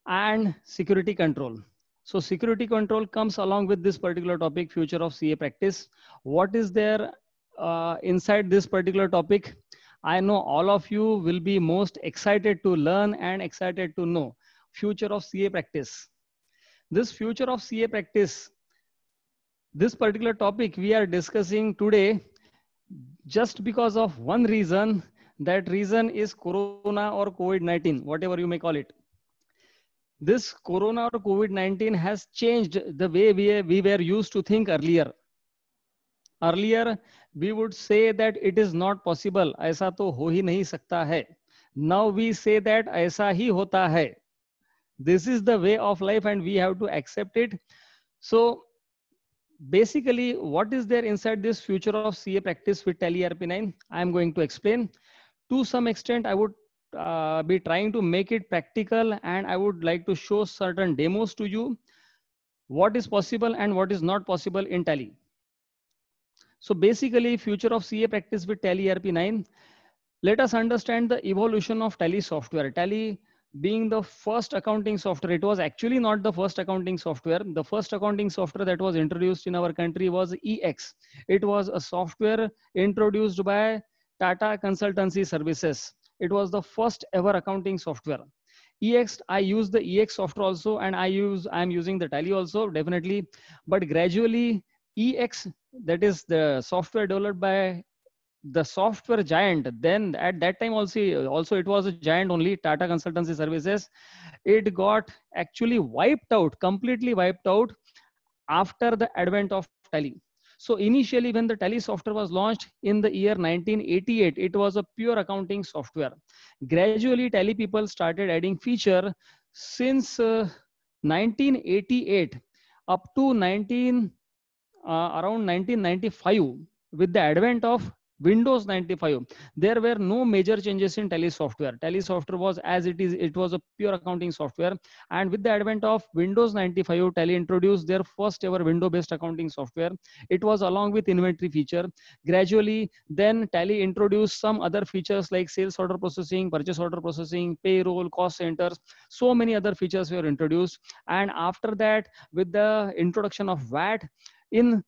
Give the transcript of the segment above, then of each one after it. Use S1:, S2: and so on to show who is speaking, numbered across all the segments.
S1: and security control. So security control comes along with this particular topic, future of CA practice. What is there inside this particular topic? I know all of you will be most excited to learn and excited to know future of CA practice. This future of CA practice, this particular topic we are discussing today just because of one reason. That reason is Corona or COVID-19, whatever you may call it. This Corona or COVID-19 has changed the way we were used to think earlier. Earlier, we would say that it is not possible. ऐसा तो हो ही नहीं सकता है. Now we say that ऐसा ही होता है. This is the way of life and we have to accept it. So basically, what is there inside this future of CA practice with Tally ERP9? I am going to explain. To some extent, I would be trying to make it practical, and I would like to show certain demos to you, what is possible and what is not possible in Tally. So basically, future of CA practice with Tally ERP9. Let us understand the evolution of Tally software. Tally being the first accounting software, it was actually not the first accounting software. The first accounting software that was introduced in our country was EX. It was a software introduced by Tata Consultancy Services. It was the first ever accounting software. EX, I use the EX software also, and I'm using the Tally also, definitely. But gradually, EX, that is the software developed by the software giant, then at that time also it was a giant only, Tata Consultancy Services. It got actually wiped out, completely wiped out after the advent of Tally. So initially when the Tally software was launched in the year 1988, it was a pure accounting software. Gradually Tally people started adding feature since 1988 up to around 1995. With the advent of Windows 95, there were no major changes in Tally software. Tally software was as it is. It was a pure accounting software. And with the advent of Windows 95, Tally introduced their first ever window-based accounting software. It was along with inventory feature. Gradually, then Tally introduced some other features like sales order processing, purchase order processing, payroll, cost centers. So many other features were introduced. And after that, with the introduction of VAT, in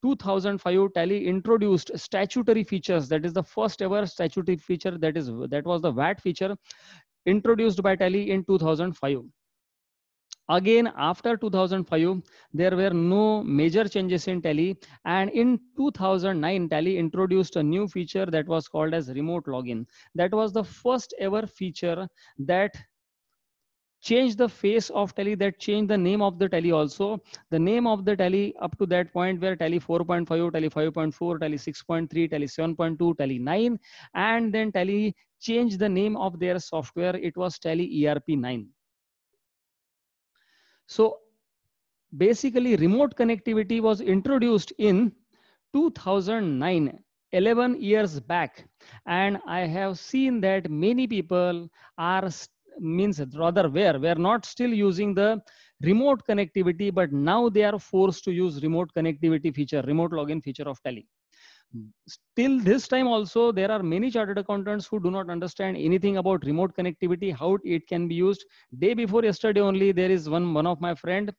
S1: 2005, Tally introduced statutory features. That is the first ever statutory feature. That was the VAT feature introduced by Tally in 2005. Again, after 2005, there were no major changes in Tally. And in 2009, Tally introduced a new feature that was called as remote login. That was the first ever feature that changed the face of Tally, that changed the name of the Tally also. The name of the Tally up to that point were Tally 4.5, Tally 5.4, Tally 6.3, Tally 7.2, Tally 9. And then Tally changed the name of their software. It was Tally ERP9. So basically remote connectivity was introduced in 2009. 11 years back, and I have seen that many people are were not still using the remote connectivity, but now they are forced to use remote connectivity feature, remote login feature of Tally. Till this time also, there are many chartered accountants who do not understand anything about remote connectivity, how it can be used. Day before yesterday only, there is one of my friend,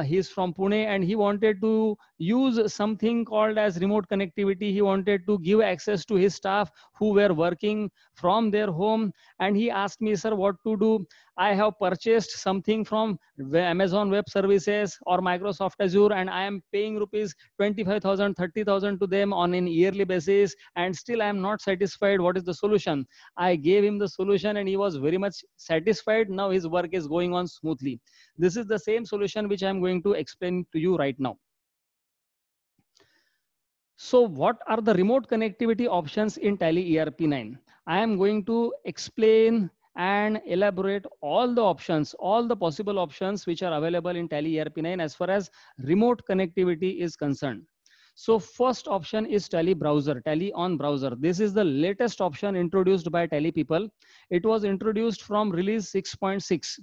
S1: he's from Pune, and he wanted to use something called as remote connectivity. He wanted to give access to his staff who were working from their home. And he asked me, sir, what to do? I have purchased something from Amazon Web Services or Microsoft Azure, and I am paying rupees 25,000, 30,000 to them on an yearly basis, and still I am not satisfied. What is the solution? I gave him the solution and he was very much satisfied. Now his work is going on smoothly. This is the same solution which I am going to explain to you right now. So what are the remote connectivity options in Tally ERP9? I am going to explain and elaborate all the options, all the possible options which are available in Tally ERP9 as far as remote connectivity is concerned. So first option is Tally browser, Tally on browser. This is the latest option introduced by Tally people. It was introduced from release 6.6.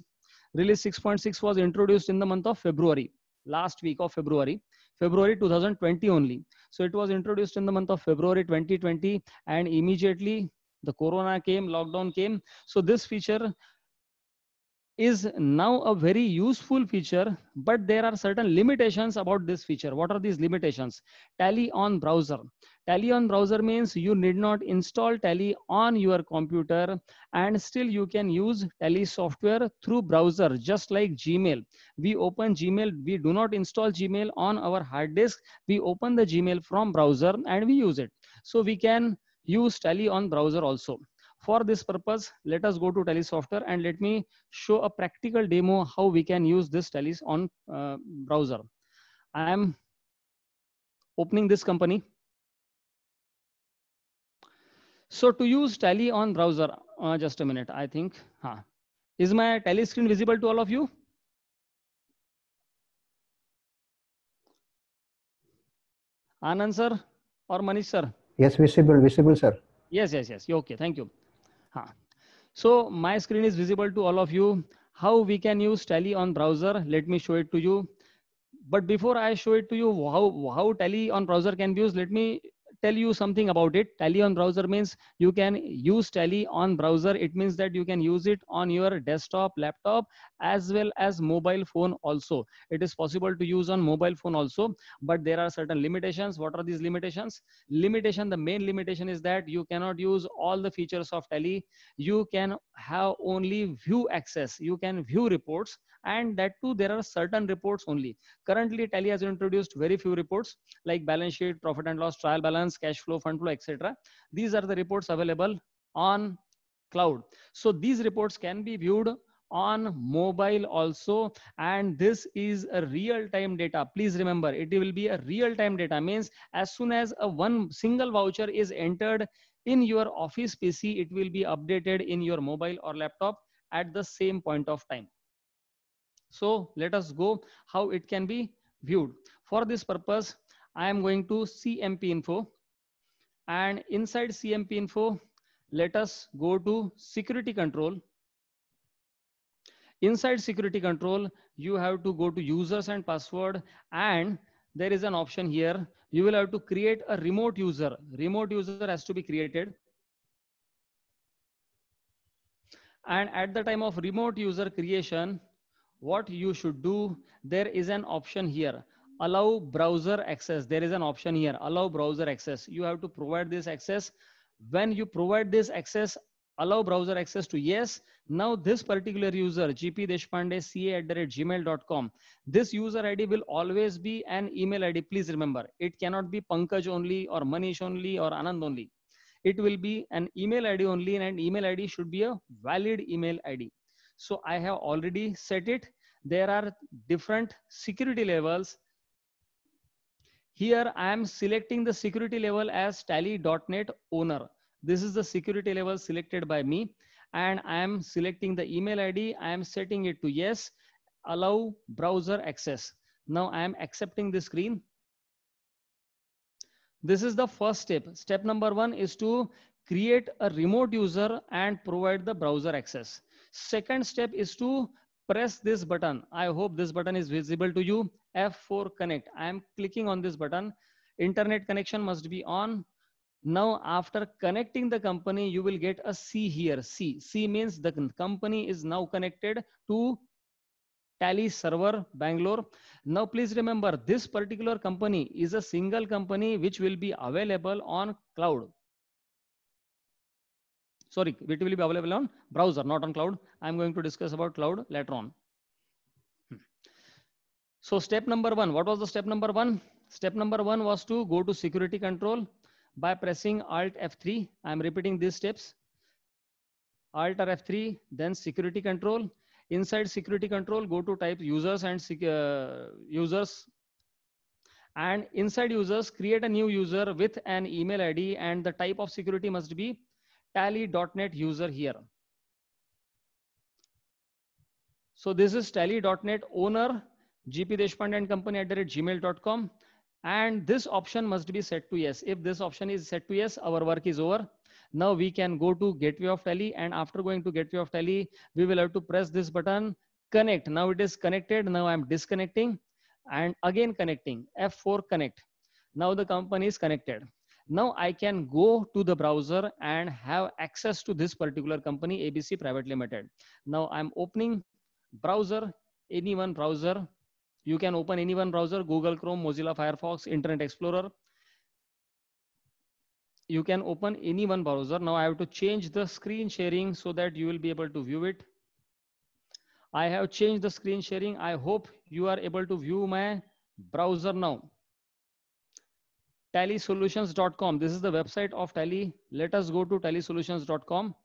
S1: Release 6.6 was introduced in the month of February, last week of February 2020 only. So it was introduced in the month of February 2020, and immediately the Corona came, lockdown came. So this feature is now a very useful feature, but there are certain limitations about this feature. What are these limitations? Tally on browser. Tally on browser means you need not install Tally on your computer, and still you can use Tally software through browser, just like Gmail. We open Gmail, we do not install Gmail on our hard disk. We open the Gmail from browser and we use it. So we can use Tally on browser also. For this purpose, let us go to Tally software and let me show a practical demo how we can use this Tally on browser. I am opening this company. So to use Tally on browser, just a minute, I think. Is my Tally screen visible to all of you? Anand sir or Manish sir?
S2: Yes, visible sir.
S1: Yes. Okay, thank you. So my screen is visible to all of you. How we can use Tally on browser? Let me show it to you. But before I show it to you how Tally on browser can be used, let me tell you something about it. Tally on browser means you can use Tally on browser. It means that you can use it on your desktop, laptop, as well as mobile phone also. It is possible to use on mobile phone also, but there are certain limitations. What are these limitations? The main limitation is that you cannot use all the features of Tally. You can have only view access. You can view reports, and that too there are certain reports only. Currently, Tally has introduced very few reports like balance sheet, profit and loss, trial balance, cash flow, fund flow, etc. These are the reports available on cloud. So these reports can be viewed on mobile also, and this is a real-time data. Please remember, it will be a real-time data. Means as soon as a one single voucher is entered in your office PC, it will be updated in your mobile or laptop at the same point of time. So let us go how it can be viewed. For this purpose, I am going to CMP info, and inside CMP info, let us go to security control. Inside security control, you have to go to users and password, and there is an option here. You will have to create a remote user. Remote user has to be created. And at the time of remote user creation, what you should do, there is an option here, allow browser access. There is an option here, allow browser access. You have to provide this access. When you provide this access, allow browser access to yes. Now this particular user, gpdeshpande@gmail.com, this user ID will always be an email ID. Please remember, it cannot be Pankaj only or Manish only or Anand only. It will be an email ID only, and email ID should be a valid email ID. So I have already set it. There are different security levels. Here I am selecting the security level as Tally.net owner. This is the security level selected by me, and I am selecting the email ID. I am setting it to yes, allow browser access. Now I am accepting the screen. This is the first step. Step number 1 is to create a remote user and provide the browser access. Second step is to press this button. I hope this button is visible to you. F4 connect. I am clicking on this button. Internet connection must be on. Now, after connecting the company, you will get a C here. C means the company is now connected to Tally server Bangalore. Now please remember, this particular company is a single company which will be available on cloud. Sorry, it will be available on browser, not on cloud. I'm going to discuss about cloud later on. So step number 1, what was the step number 1? Step number 1 was to go to security control by pressing Alt F3. I'm repeating these steps. Alt or F3, then security control. Inside security control, go to type users and users. And inside users, create a new user with an email ID, and the type of security must be Tally.net user here. So this is Tally.net owner, gpdeshpande@gmail.com. And this option must be set to yes. If this option is set to yes, our work is over. Now we can go to Gateway of Tally, and after going to Gateway of Tally, we will have to press this button, connect. Now it is connected. Now I'm disconnecting and again connecting, F4 connect. Now the company is connected. Now I can go to the browser and have access to this particular company, ABC Private Limited. Now I'm opening browser, any one browser. You can open any one browser, Google Chrome, Mozilla Firefox, Internet Explorer. You can open any one browser. Now I have to change the screen sharing so that you will be able to view it. I have changed the screen sharing. I hope you are able to view my browser now. Tallysolutions.com. This is the website of Tally. Let us go to tallysolutions.com.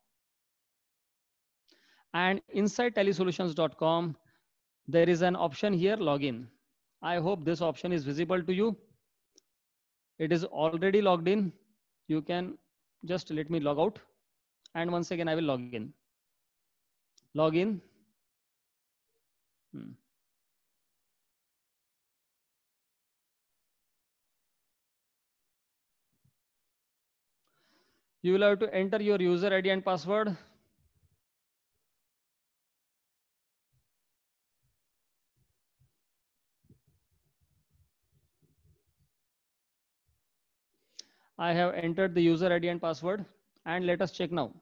S1: And inside tallysolutions.com, there is an option here, login. I hope this option is visible to you. It is already logged in. You can just let me log out. And once again, I will log in. Log in. You will have to enter your user ID and password. I have entered the user ID and password, and let us check now.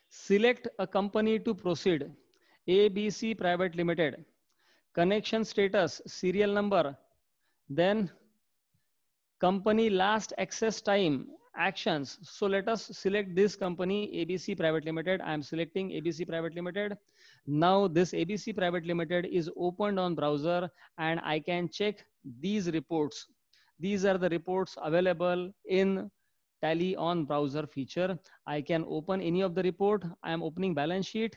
S1: Select a company to proceed. ABC Private Limited. Connection status, serial number, then company last access time, actions. So let us select this company, ABC Private Limited. I am selecting ABC Private Limited. Now this ABC Private Limited is opened on browser, and I can check these reports. These are the reports available in Tally on browser feature. I can open any of the report. I am opening balance sheet.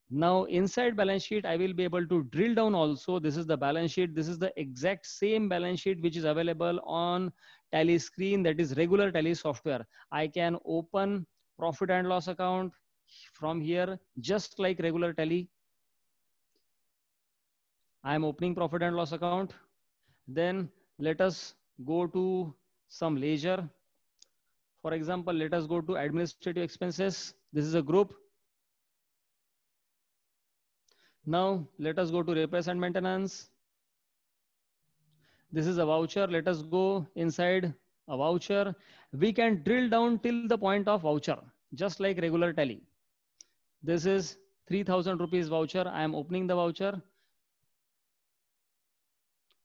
S1: Now inside balance sheet, I will be able to drill down also. This is the balance sheet. This is the exact same balance sheet which is available on Tally screen, that is regular Tally software. I can open profit and loss account from here, just like regular Tally. I am opening profit and loss account. Then let us go to some ledger. For example, let us go to administrative expenses. This is a group. Now let us go to repairs and maintenance. This is a voucher. Let us go inside a voucher. We can drill down till the point of voucher, just like regular Tally. This is 3,000 rupees voucher. I am opening the voucher.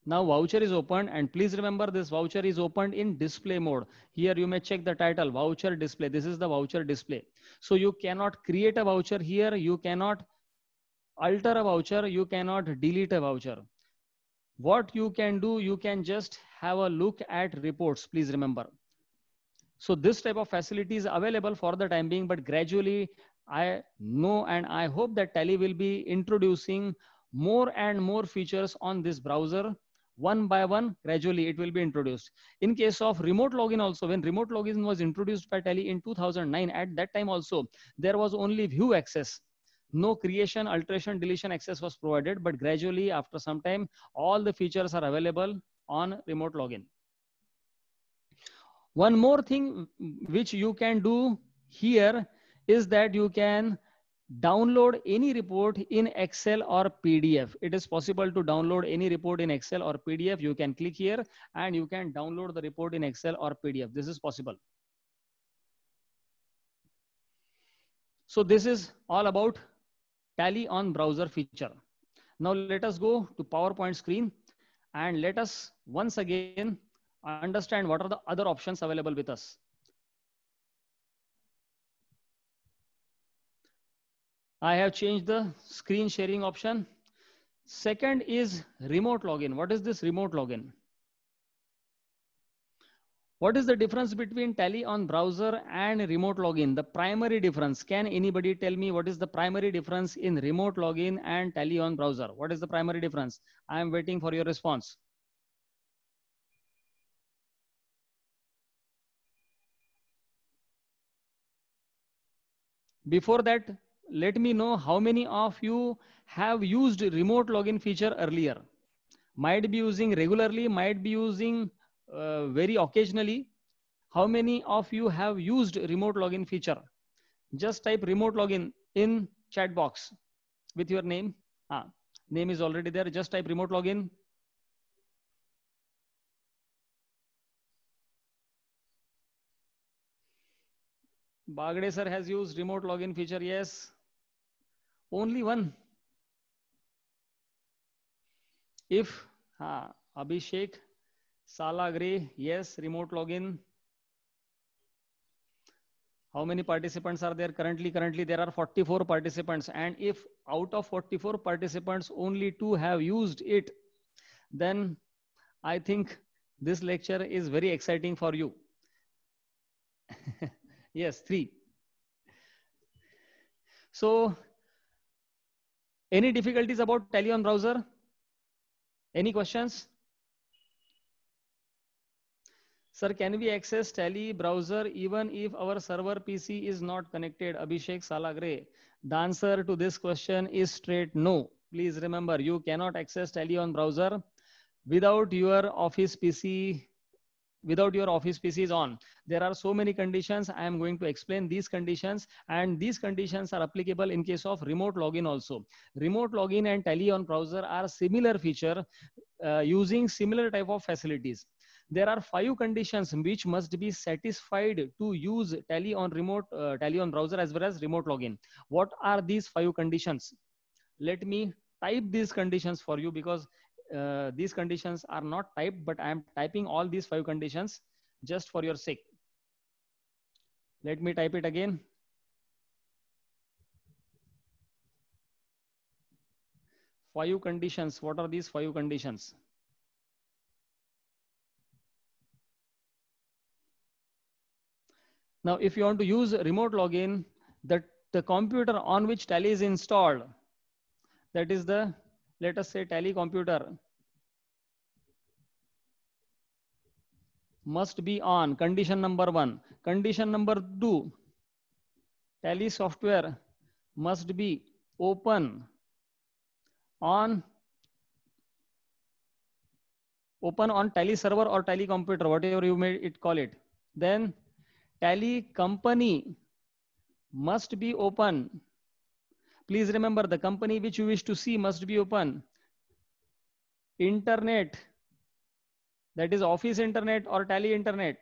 S1: Now voucher is opened, and please remember this voucher is opened in display mode. Here you may check the title, voucher display. This is the voucher display. So you cannot create a voucher here. You cannot alter a voucher. You cannot delete a voucher. What you can do, you can just have a look at reports, please remember. So this type of facility is available for the time being, but gradually I know and I hope that Tally will be introducing more and more features on this browser. One by one, gradually it will be introduced. In case of remote login also, when remote login was introduced by Tally in 2009, at that time also, there was only view access. No creation, alteration, deletion access was provided, but gradually after some time, all the features are available on remote login. One more thing which you can do here is that you can download any report in Excel or PDF. It is possible to download any report in Excel or PDF. You can click here and you can download the report in Excel or PDF. This is possible. So this is all about Tally on browser feature. Now let us go to PowerPoint screen and let us once again understand what are the other options available with us. I have changed the screen sharing option. Second is remote login. What is this remote login? What is the difference between Tally on browser and remote login? The primary difference. Can anybody tell me what is the primary difference in remote login and Tally on browser? What is the primary difference? I am waiting for your response. Before that, let me know how many of you have used remote login feature earlier. Might be using regularly, might be using very occasionally. How many of you have used remote login feature? Just type remote login in chat box with your name. Name is already there. Just type remote login. Bagde sir has used remote login feature. Yes. Only one. If Abhishek Salagre, yes, remote login. How many participants are there currently? Currently there are 44 participants, and if out of 44 participants only 2 have used it, then I think this lecture is very exciting for you. Yes, 3. So any difficulties about Tally on browser? Any questions? Sir, can we access Tally browser even if our server PC is not connected? Abhishek Salagre. The answer to this question is straight no. Please remember, you cannot access Tally on browser without your office PC is on. There are so many conditions. I am going to explain these conditions, and these conditions are applicable in case of remote login also. Remote login and Tally on browser are similar feature using similar type of facilities. There are 5 conditions which must be satisfied to use Tally on browser as well as remote login. What are these 5 conditions? Let me type these conditions for you, because these conditions are not typed, but I am typing all these 5 conditions just for your sake. Let me type it again. Five conditions. What are these 5 conditions? Now, if you want to use remote login, the computer on which Tally is installed, that is the, let us say, Tally computer, must be on. Condition number 1. Condition number 2, Tally software must be open on Tally server or Tally computer, whatever you may call it. Then Tally company must be open. Please remember, the company which you wish to see must be open. Internet, that is office internet or Tally internet.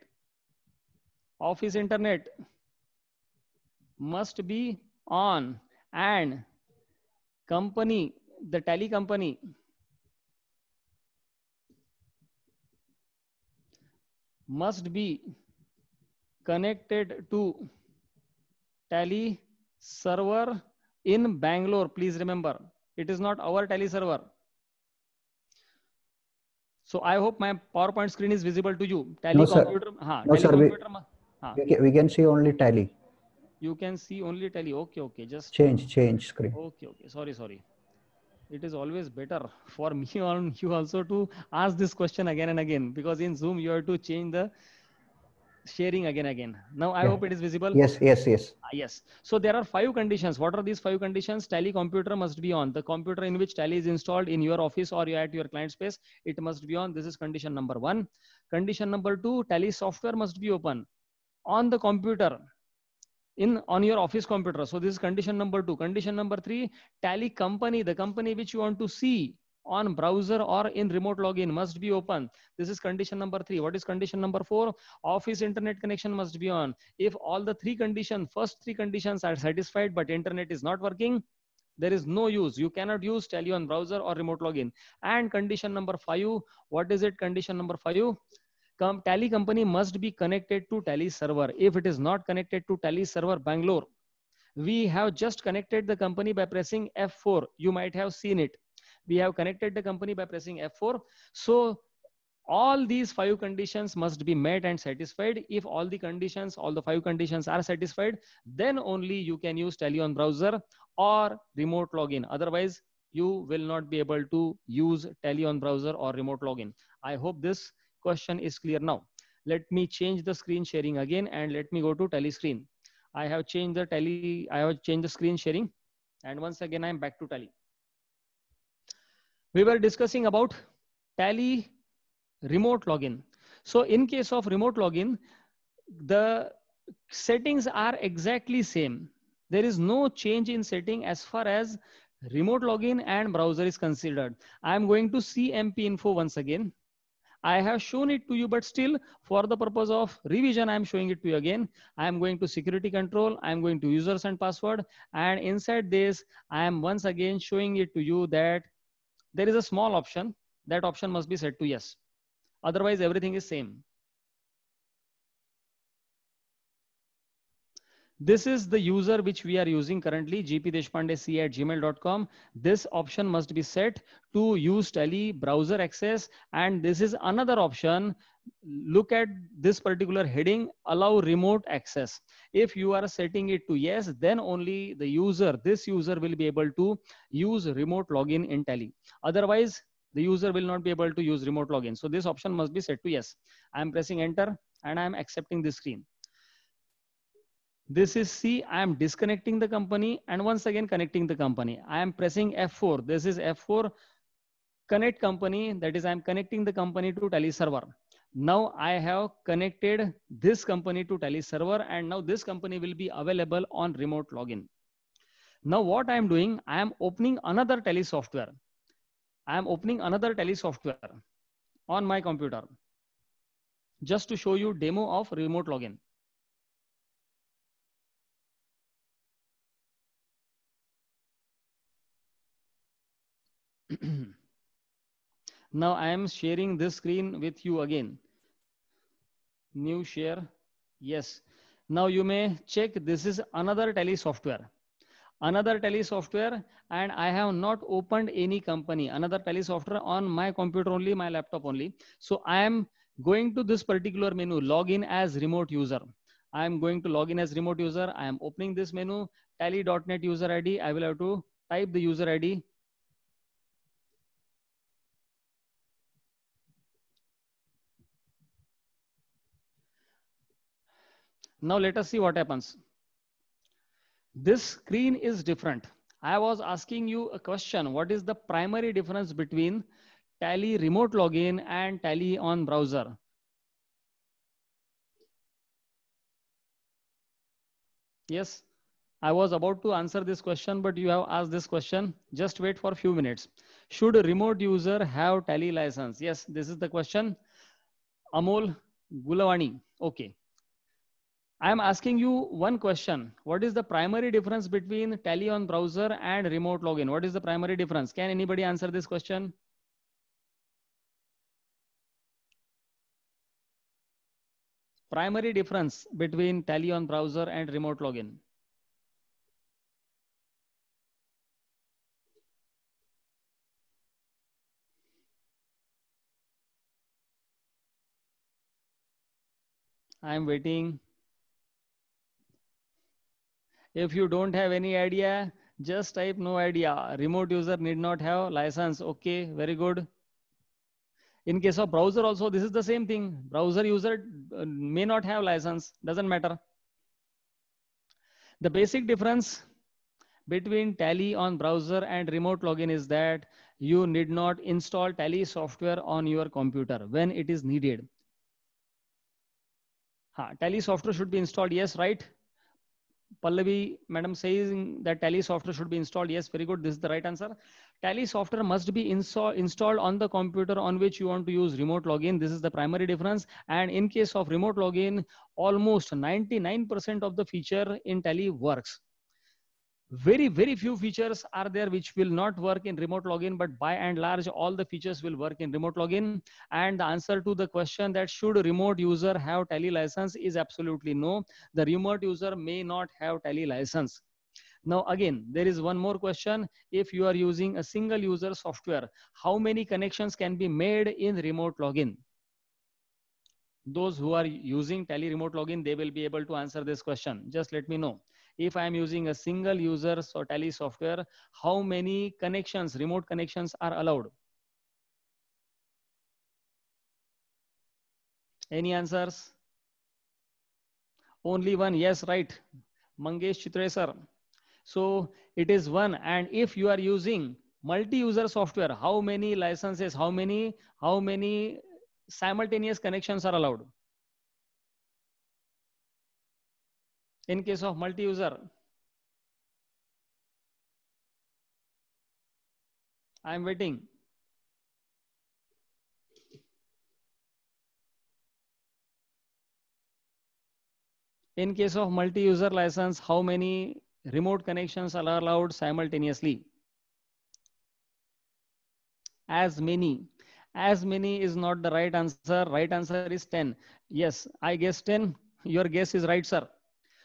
S1: Office internet must be on, and company, the Tally company must be connected to Tally server in Bangalore. Please remember, it is not our Tally server. So I hope my PowerPoint screen is visible to you. Tally
S2: no,
S1: computer.
S2: Sir. No, sir. We can see only Tally.
S1: You can see only Tally. Okay. Just
S2: change screen.
S1: Okay. Sorry. It is always better for me on you also to ask this question again and again, because in Zoom you have to change the sharing again. Now I hope it is visible.
S2: Yes.
S1: Yes. So there are 5 conditions. What are these 5 conditions? Tally computer must be on. The computer in which Tally is installed in your office or at your client space, it must be on. This is condition number 1. Condition number 2, Tally software must be open on the computer, on your office computer. So this is condition number 2. Condition number 3, Tally company, the company which you want to see on browser or in remote login, must be open. This is condition number 3. What is condition number 4? Office internet connection must be on. If all the first three conditions are satisfied, but internet is not working, there is no use. You cannot use Tally on browser or remote login. And condition number 5, what is it? Condition number 5, Tally company must be connected to Tally server. If it is not connected to Tally server Bangalore, we have just connected the company by pressing F4. You might have seen it. We have connected the company by pressing F4. So all these 5 conditions must be met and satisfied. If all the 5 conditions are satisfied, then only you can use Tally on browser or remote login. Otherwise, you will not be able to use Tally on browser or remote login. I hope this question is clear now. Let me change the screen sharing again, and let me go to Tally screen. I have changed the screen sharing, and once again, I'm back to Tally. We were discussing about Tally remote login. So in case of remote login, the settings are exactly same. There is no change in setting as far as remote login and browser is considered. I'm going to CMP info once again. I have shown it to you, but still for the purpose of revision, I am showing it to you again. I am going to security control. I am going to users and password. And inside this, I am once again showing it to you that there is a small option. That option must be set to yes. Otherwise, everything is same. This is the user which we are using currently, gpdeshpandec@gmail.com. This option must be set to use Tally browser access. And this is another option. Look at this particular heading, allow remote access. If you are setting it to yes, then only the user, this user will be able to use remote login in Tally. Otherwise, the user will not be able to use remote login. So this option must be set to yes. I am pressing enter and I am accepting this screen. This is C. I am disconnecting the company and once again connecting the company. I am pressing F4. This is F4. Connect company. That is, I am connecting the company to Tally server. Now I have connected this company to Tally server, and now this company will be available on remote login. Now what I am doing, I am opening another Tally software. I am opening another Tally software on my computer just to show you demo of remote login. Now I am sharing this screen with you again. New share. Yes. Now you may check, this is another Tally software. Another Tally software, and I have not opened any company. Another Tally software on my computer only, my laptop only. So I am going to this particular menu, login as remote user. I am going to log in as remote user. I am opening this menu, tally.net user ID. I will have to type the user ID. Now let us see what happens. This screen is different. I was asking you a question. What is the primary difference between Tally remote login and Tally on browser? Yes, I was about to answer this question, but you have asked this question. Just wait for a few minutes. Should a remote user have Tally license? Yes, this is the question. Amol Gulavani. Okay. I am asking you one question. What is the primary difference between Tally on browser and remote login? What is the primary difference? Can anybody answer this question? Primary difference between Tally on browser and remote login. I am waiting. If you don't have any idea, just type no idea. Remote user need not have license. Okay, very good. In case of browser also, this is the same thing. Browser user may not have license, doesn't matter. The basic difference between Tally on browser and remote login is that you need not install Tally software on your computer when it is needed. Tally software should be installed. Yes, right. Pallavi madam saying that Tally software should be installed. Yes, very good. This is the right answer. Tally software must be installed on the computer on which you want to use remote login. This is the primary difference. And in case of remote login, almost 99% of the feature in Tally works. Very few features are there which will not work in remote login, but by and large all the features will work in remote login. And the answer to the question that should a remote user have Tally license is absolutely no. The remote user may not have Tally license. Now again, there is one more question. If you are using a single user software, how many connections can be made in remote login? Those who are using Tally remote login, they will be able to answer this question. Just let me know. If I am using a single user so Tally software, how many connections, remote connections are allowed? Any answers? Only one. Yes, right. Mangesh Chitresar. So it is one. And if you are using multi-user software, how many licenses, how many simultaneous connections are allowed? In case of multi-user, I am waiting. In case of multi-user license, how many remote connections are allowed simultaneously? As many. As many is not the right answer. Right answer is 10. Yes, I guess 10. Your guess is right, sir.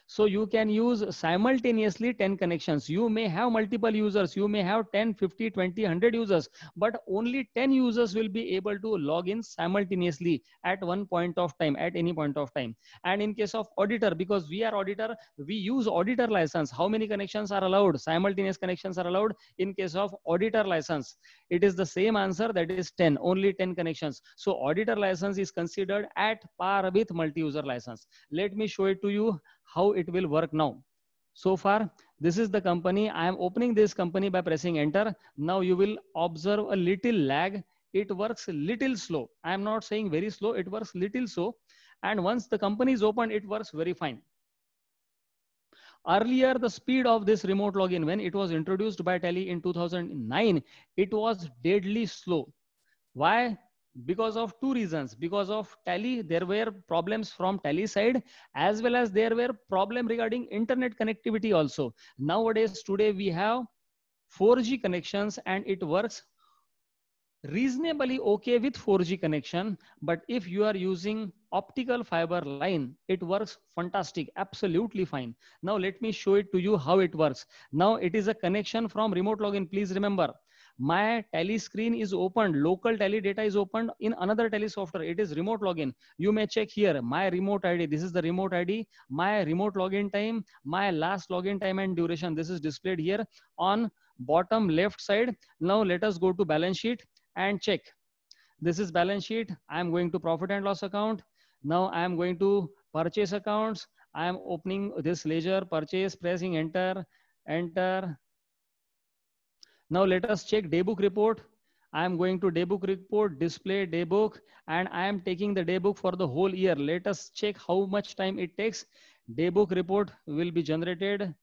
S1: So you can use simultaneously 10 connections. You may have multiple users. You may have 10, 50, 20, 100 users, but only 10 users will be able to log in simultaneously at one point of time, at any point of time. And in case of auditor, because we are auditor, we use auditor license. How many connections are allowed? Simultaneous connections are allowed in case of auditor license. It is the same answer, that is 10, only 10 connections. So auditor license is considered at par with multi-user license. Let me show it to you how it will work now. So far, this is the company. I am opening this company by pressing enter. Now you will observe a little lag. It works little slow. I am not saying very slow. It works little slow. And once the company is opened, it works very fine. Earlier, the speed of this remote login, when it was introduced by Tele in 2009, it was deadly slow. Why? Because of two reasons. Because of Tele, there were problems from Tele side, as well as there were problem regarding internet connectivity also. Nowadays, today we have 4G connections and it works reasonably okay with 4G connection. But if you are using optical fiber line, it works fantastic, absolutely fine. Now let me show it to you how it works. Now it is a connection from remote login. Please remember, my Tele screen is opened, local Tele data is opened in another Tele software. It is remote login. You may check here my remote ID. This is the remote ID, my remote login time, my last login time and duration. This is displayed here on bottom left side. Now let us go to balance sheet and check. This is balance sheet. I am going to profit and loss account. Now I am going to purchase accounts. I am opening this ledger, purchase, pressing enter, enter. Now let us check daybook report. I am going to daybook report, display daybook, and I am taking the daybook for the whole year. Let us check how much time it takes. Daybook report will be generated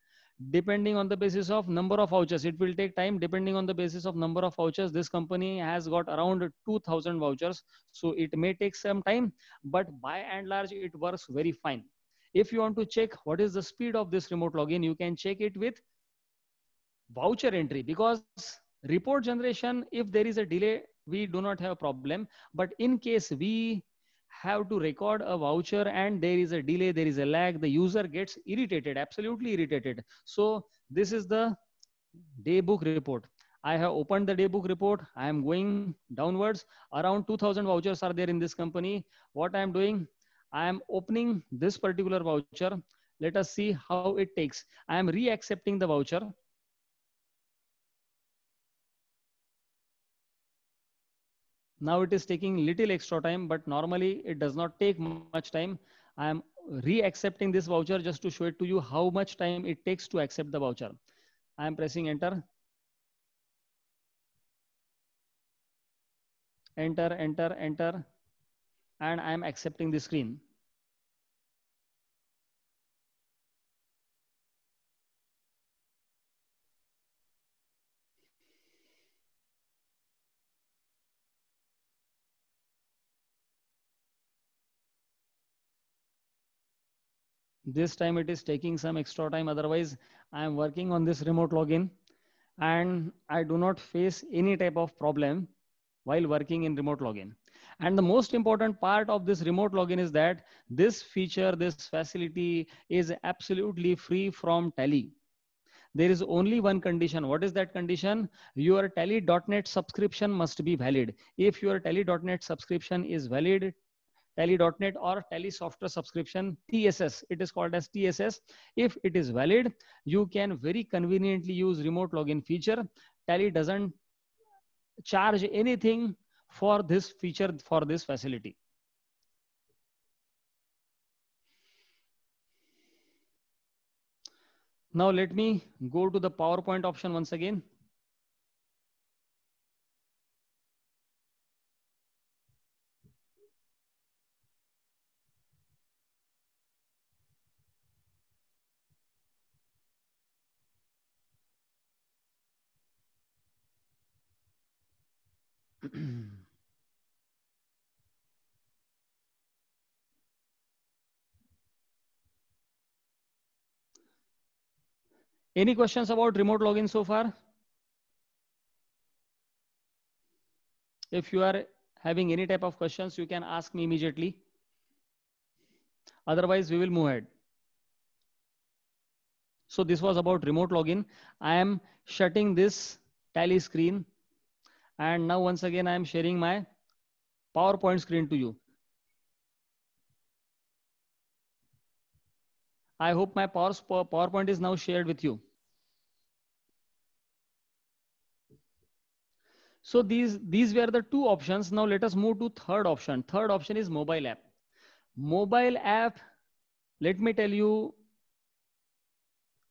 S1: depending on the basis of number of vouchers. It will take time depending on the basis of number of vouchers. This company has got around 2000 vouchers, so it may take some time, but by and large it works very fine. If you want to check what is the speed of this remote login, you can check it with voucher entry, because report generation, if there is a delay, we do not have a problem. But in case we have to record a voucher and there is a delay, there is a lag, the user gets irritated, absolutely irritated. So this is the daybook report. I have opened the daybook report. I am going downwards. Around 2000 vouchers are there in this company. What I am doing, I am opening this particular voucher. Let us see how it takes. I am re-accepting the voucher. Now it is taking little extra time, but normally it does not take much time. I am re-accepting this voucher just to show it to you how much time it takes to accept the voucher. I am pressing enter, enter, enter, enter, and I am accepting the screen. This time it is taking some extra time. Otherwise, I am working on this remote login and I do not face any type of problem while working in remote login. And the most important part of this remote login is that this feature, this facility is absolutely free from Tele. There is only one condition. What is that condition? Your Tele.net subscription must be valid. If your Tele.net subscription is valid, Tele.net or Tele software subscription, TSS, it is called as TSS. If it is valid, you can very conveniently use remote login feature. Tele doesn't charge anything for this feature, for this facility. Now let me go to the PowerPoint option once again. Any questions about remote login so far? If you are having any type of questions, you can ask me immediately. Otherwise, we will move ahead. So this was about remote login. I am shutting this Tally screen. And now once again, I am sharing my PowerPoint screen to you. I hope my PowerPoint is now shared with you. So these were the two options. Now let us move to third option. Third option is mobile app. Mobile app, let me tell you,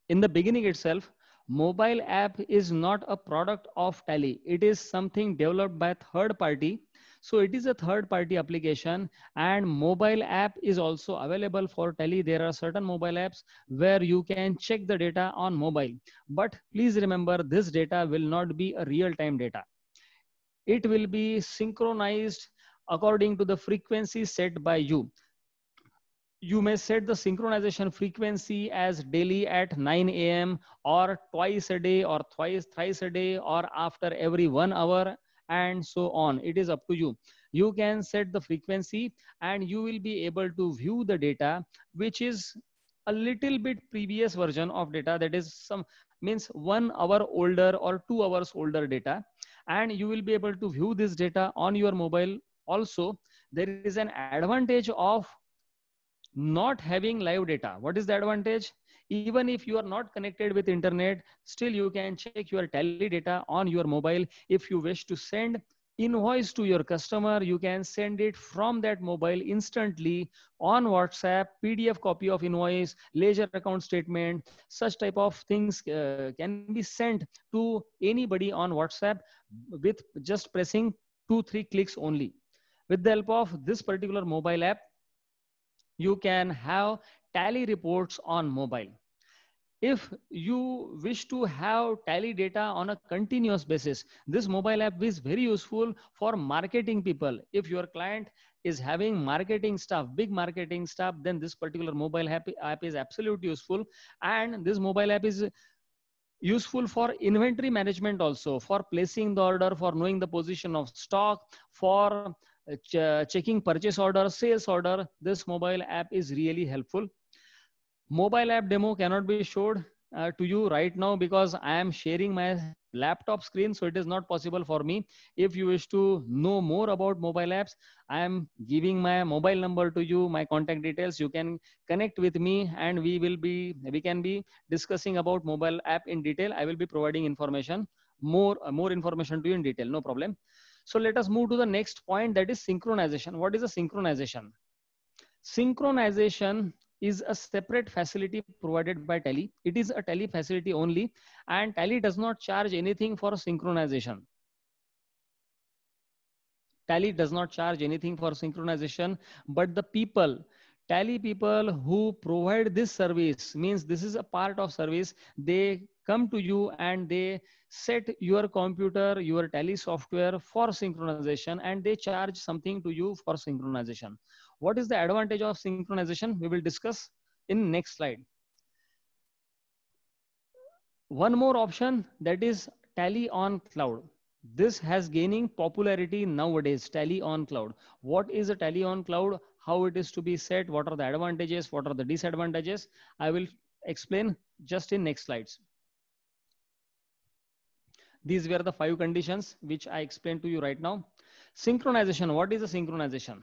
S1: in the beginning itself, mobile app is not a product of Tally. It is something developed by third party. So it is a third party application, and mobile app is also available for Tally. There are certain mobile apps where you can check the data on mobile. But please remember, this data will not be a real-time data. It will be synchronized according to the frequency set by you. You may set the synchronization frequency as daily at 9 a.m. or twice a day or thrice a day or after every 1 hour and so on. It is up to you. You can set the frequency and you will be able to view the data, which is a little bit previous version of data, that is some means 1 hour older or 2 hours older data, and you will be able to view this data on your mobile. Also, there is an advantage of not having live data. What is the advantage? Even if you are not connected with internet, still you can check your Tally data on your mobile. If you wish to send invoice to your customer, you can send it from that mobile instantly on WhatsApp. PDF copy of invoice, ledger account statement, such type of things can be sent to anybody on WhatsApp with just pressing 2-3 clicks only. With the help of this particular mobile app, you can have Tally reports on mobile. If you wish to have Tally data on a continuous basis, this mobile app is very useful for marketing people. If your client is having marketing staff, big marketing staff, then this particular mobile app is absolutely useful. And this mobile app is useful for inventory management also, for placing the order, for knowing the position of stock, for checking purchase order, sales order. This mobile app is really helpful. Mobile app demo cannot be showed to you right now because I am sharing my laptop screen, so it is not possible for me. If you wish to know more about mobile apps, I am giving my mobile number to you, my contact details. You can connect with me and we can be discussing about mobile app in detail. I will be providing information, more information to you in detail, no problem. So let us move to the next point, that is synchronization. What is a synchronization? Synchronization is a separate facility provided by Tally. It is a Tally facility only, and Tally does not charge anything for synchronization. Tally does not charge anything for synchronization, but the Tally people who provide this service, means this is a part of service, they come to you and they set your computer, your Tally software for synchronization, and they charge something to you for synchronization. What is the advantage of synchronization? We will discuss in next slide. One more option, that is Tally on Cloud. This has gaining popularity nowadays, Tally on Cloud. What is a Tally on Cloud? How it is to be set? What are the advantages? What are the disadvantages? I will explain just in next slides. These were the 5 conditions which I explained to you right now. Synchronization. What is a synchronization?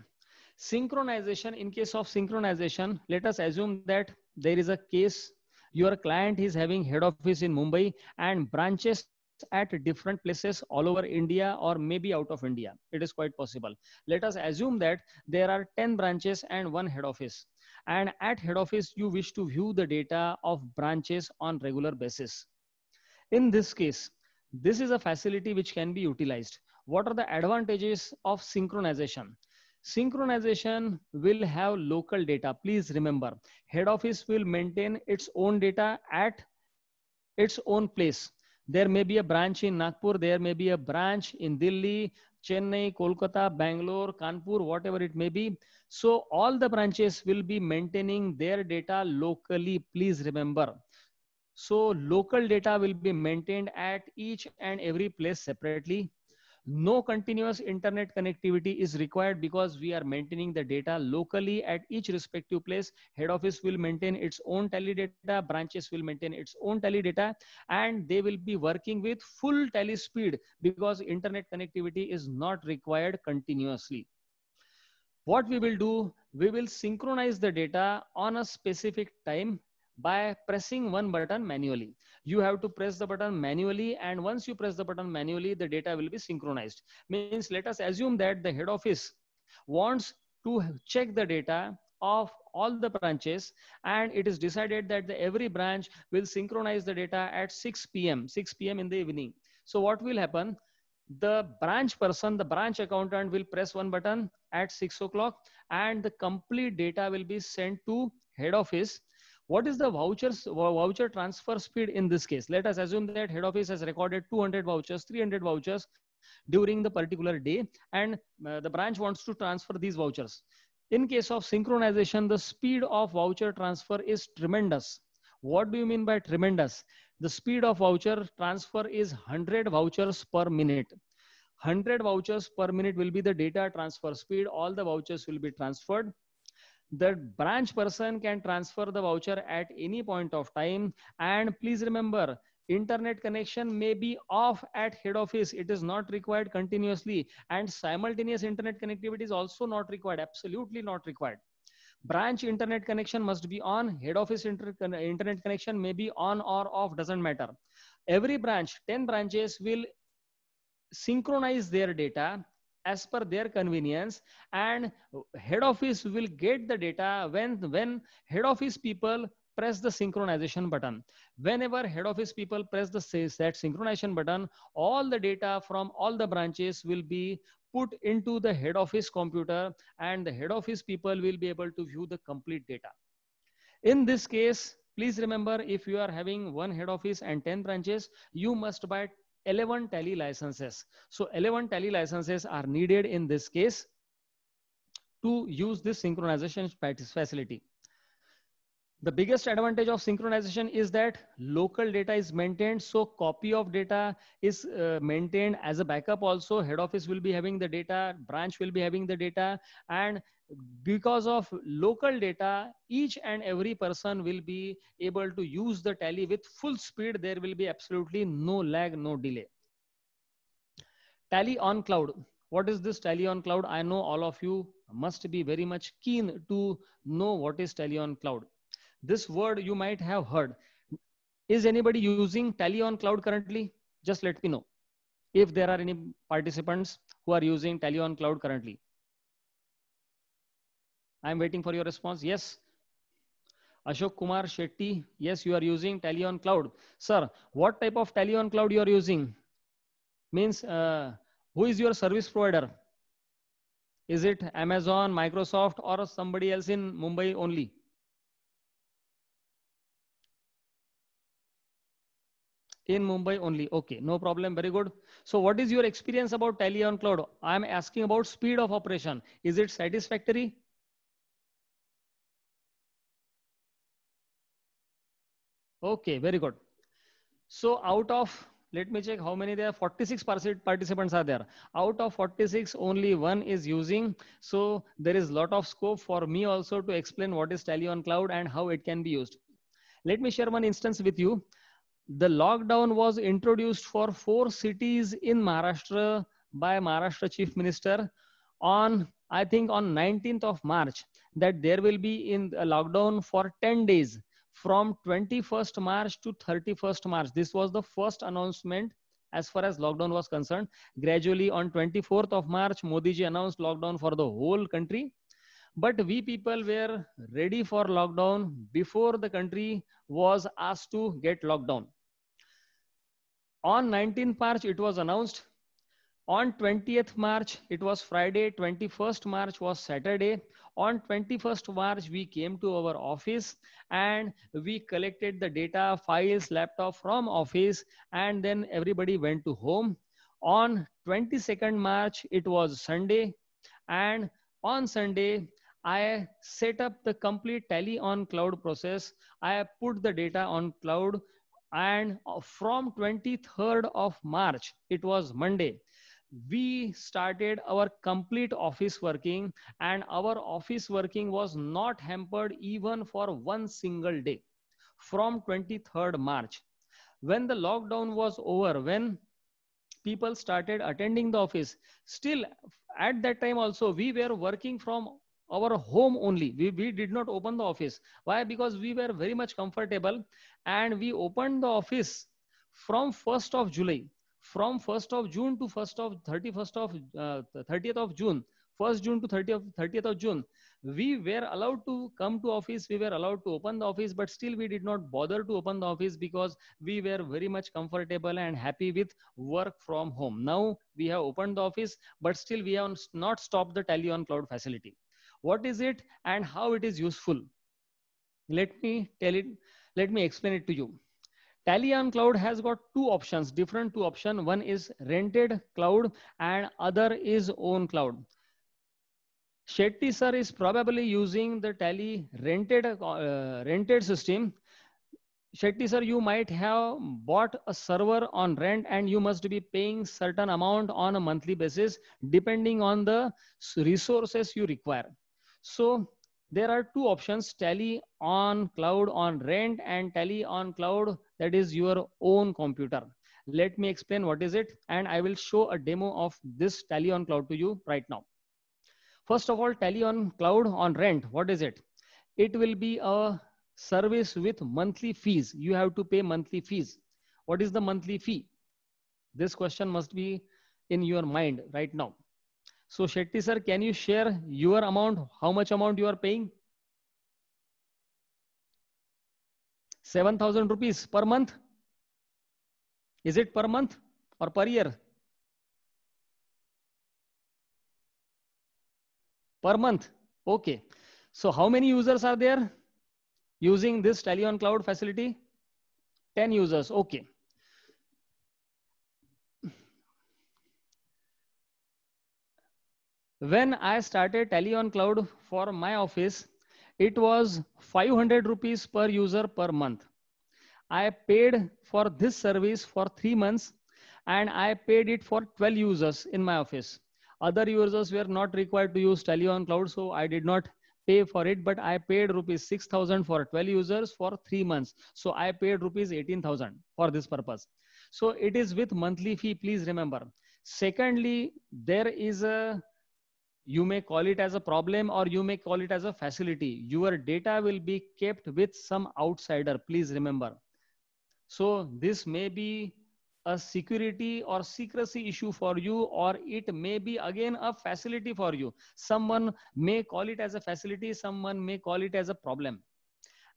S1: Synchronization, in case of synchronization, let us assume that there is a case, your client is having head office in Mumbai and branches at different places all over India or maybe out of India. It is quite possible. Let us assume that there are 10 branches and 1 head office. And at head office, you wish to view the data of branches on regular basis. In this case, this is a facility which can be utilized. What are the advantages of synchronization? Synchronization will have local data. Please remember, head office will maintain its own data at its own place. There may be a branch in Nagpur, there may be a branch in Delhi, Chennai, Kolkata, Bangalore, Kanpur, whatever it may be. So all the branches will be maintaining their data locally. Please remember. So local data will be maintained at each and every place separately. No continuous internet connectivity is required because we are maintaining the data locally at each respective place. Head office will maintain its own tally data, branches will maintain its own tally data, and they will be working with full tally speed because internet connectivity is not required continuously. What we will do, we will synchronize the data on a specific time by pressing one button manually. You have to press the button manually, and once you press the button manually, the data will be synchronized. Means let us assume that the head office wants to check the data of all the branches, and it is decided that every branch will synchronize the data at 6 p.m. 6 p.m. in the evening. So what will happen? The branch person, the branch accountant will press one button at 6 o'clock, and the complete data will be sent to head office. What is the voucher transfer speed in this case? Let us assume that head office has recorded 200 vouchers, 300 vouchers during the particular day, and the branch wants to transfer these vouchers. In case of synchronization, the speed of voucher transfer is tremendous. What do you mean by tremendous? The speed of voucher transfer is 100 vouchers per minute. 100 vouchers per minute will be the data transfer speed. All the vouchers will be transferred. The branch person can transfer the voucher at any point of time. And please remember, internet connection may be off at head office. It is not required continuously. And simultaneous internet connectivity is also not required, absolutely not required. Branch internet connection must be on. Head office internet connection may be on or off, doesn't matter. Every branch, 10 branches will synchronize their data as per their convenience, and head office will get the data when head office people press the synchronization button. Whenever head office people press the that synchronization button, all the data from all the branches will be put into the head office computer, and the head office people will be able to view the complete data. In this case, please remember, if you are having one head office and 10 branches, you must buy 11 tally licenses. So 11 tally licenses are needed in this case to use this synchronization facility. The biggest advantage of synchronization is that local data is maintained. So copy of data is maintained as a backup also. Head office will be having the data, branch will be having the data. And because of local data, each and every person will be able to use the tally with full speed. There will be absolutely no lag, no delay. Tally on cloud. What is this tally on cloud? I know all of you must be very much keen to know what is tally on cloud. This word you might have heard. Is anybody using tally on cloud currently? Just let me know if there are any participants who are using tally on cloud currently. I'm waiting for your response. Yes. Ashok Kumar Shetty. Yes, you are using tally on cloud. Sir, what type of tally on cloud you are using? Means who is your service provider? Is it Amazon, Microsoft, or somebody else in Mumbai only? In Mumbai only. Okay, no problem. Very good. So what is your experience about tally on cloud? I'm asking about speed of operation. Is it satisfactory? Okay, very good. So out of, let me check how many there are. 46 participants are there. Out of 46, only one is using. So there is a lot of scope for me also to explain what is tally on cloud and how it can be used. Let me share one instance with you. The lockdown was introduced for 4 cities in Maharashtra by Maharashtra Chief Minister on, I think, on 19th of March, that there will be in a lockdown for 10 days from 21st March to 31st March. This was the first announcement as far as lockdown was concerned. Gradually on 24th of March, Modi ji announced lockdown for the whole country. But we people were ready for lockdown before the country was asked to get lockdown. On 19th March, it was announced. On 20th March, it was Friday. 21st March was Saturday. On 21st March, we came to our office and we collected the data, files, laptop from office, and then everybody went to home. On 22nd March, it was Sunday. And on Sunday, I set up the complete tally on cloud process. I put the data on cloud And from 23rd of March, it was Monday, we started our complete office working, and our office working was not hampered even for one single day from 23rd March. When the lockdown was over, when people started attending the office, still at that time also we were working from our home only. We did not open the office. Why? Because we were very much comfortable, and we opened the office from 1st of July, from 1st of June to 1st of 31st of 30th of June, 1st June to 30th of June. We were allowed to come to office, we were allowed to open the office, but still we did not bother to open the office because we were very much comfortable and happy with work from home. Now we have opened the office, but still we have not stopped the Tally on Cloud facility. What is it and how it is useful? Let me tell it. Let me explain it to you. Tally on Cloud has got two options, different two options. One is rented cloud and other is own cloud. Shetty sir is probably using the Tally rented system. Shetty sir, you might have bought a server on rent and you must be paying certain amount on a monthly basis depending on the resources you require. So there are two options, Tally on Cloud on rent and Tally on Cloud, that is your own computer. Let me explain what is it, and I will show a demo of this Tally on Cloud to you right now. First of all, Tally on Cloud on rent, what is it? It will be a service with monthly fees. You have to pay monthly fees. What is the monthly fee? This question must be in your mind right now. So Shetty sir, can you share your amount? How much amount you are paying? 7,000 rupees per month. Is it per month or per year? Per month. Okay. So how many users are there using this Tally on Cloud facility? 10 users. Okay. When I started Tally on Cloud for my office, it was 500 rupees per user per month. I paid for this service for 3 months and I paid it for 12 users in my office. Other users were not required to use Tally on Cloud, so I did not pay for it, but I paid rupees 6,000 for 12 users for 3 months. So I paid rupees 18,000 for this purpose. So it is with monthly fee, please remember. Secondly, there is a, you may call it as a problem or you may call it as a facility. Your data will be kept with some outsider, please remember. So this may be a security or secrecy issue for you, or it may be again a facility for you. Someone may call it as a facility, someone may call it as a problem.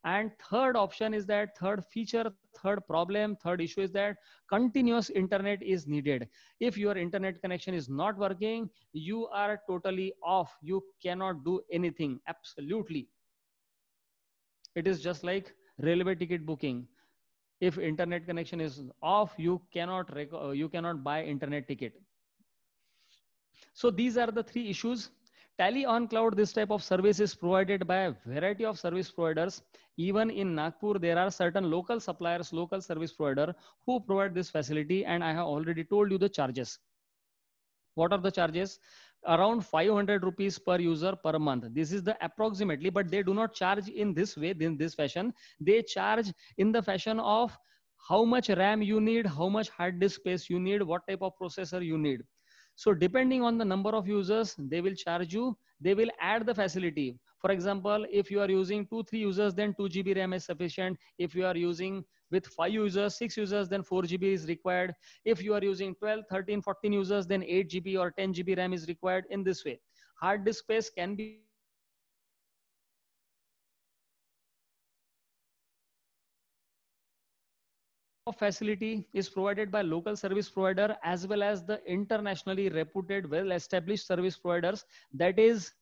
S1: And third option is that third feature, third problem, third issue is that continuous internet is needed. If your internet connection is not working, you are totally off. You cannot do anything. Absolutely. It is just like railway ticket booking. If internet connection is off, you cannot buy internet ticket. So these are the three issues. Tally on Cloud, this type of service is provided by a variety of service providers. Even in Nagpur, there are certain local suppliers, local service provider who provide this facility, and I have already told you the charges. What are the charges? Around 500 rupees per user per month. This is the approximately, but they do not charge in this way, in this fashion. They charge in the fashion of how much RAM you need, how much hard disk space you need, what type of processor you need. So depending on the number of users, they will charge you, they will add the facility. For example, if you are using 2-3 users, then 2 GB RAM is sufficient. If you are using with 5 users, 6 users, then 4 GB is required. If you are using 12, 13, 14 users, then 8 GB or 10 GB RAM is required. In this way, hard disk space can be facility is provided by local service provider as well as the internationally reputed, well established service providers, that is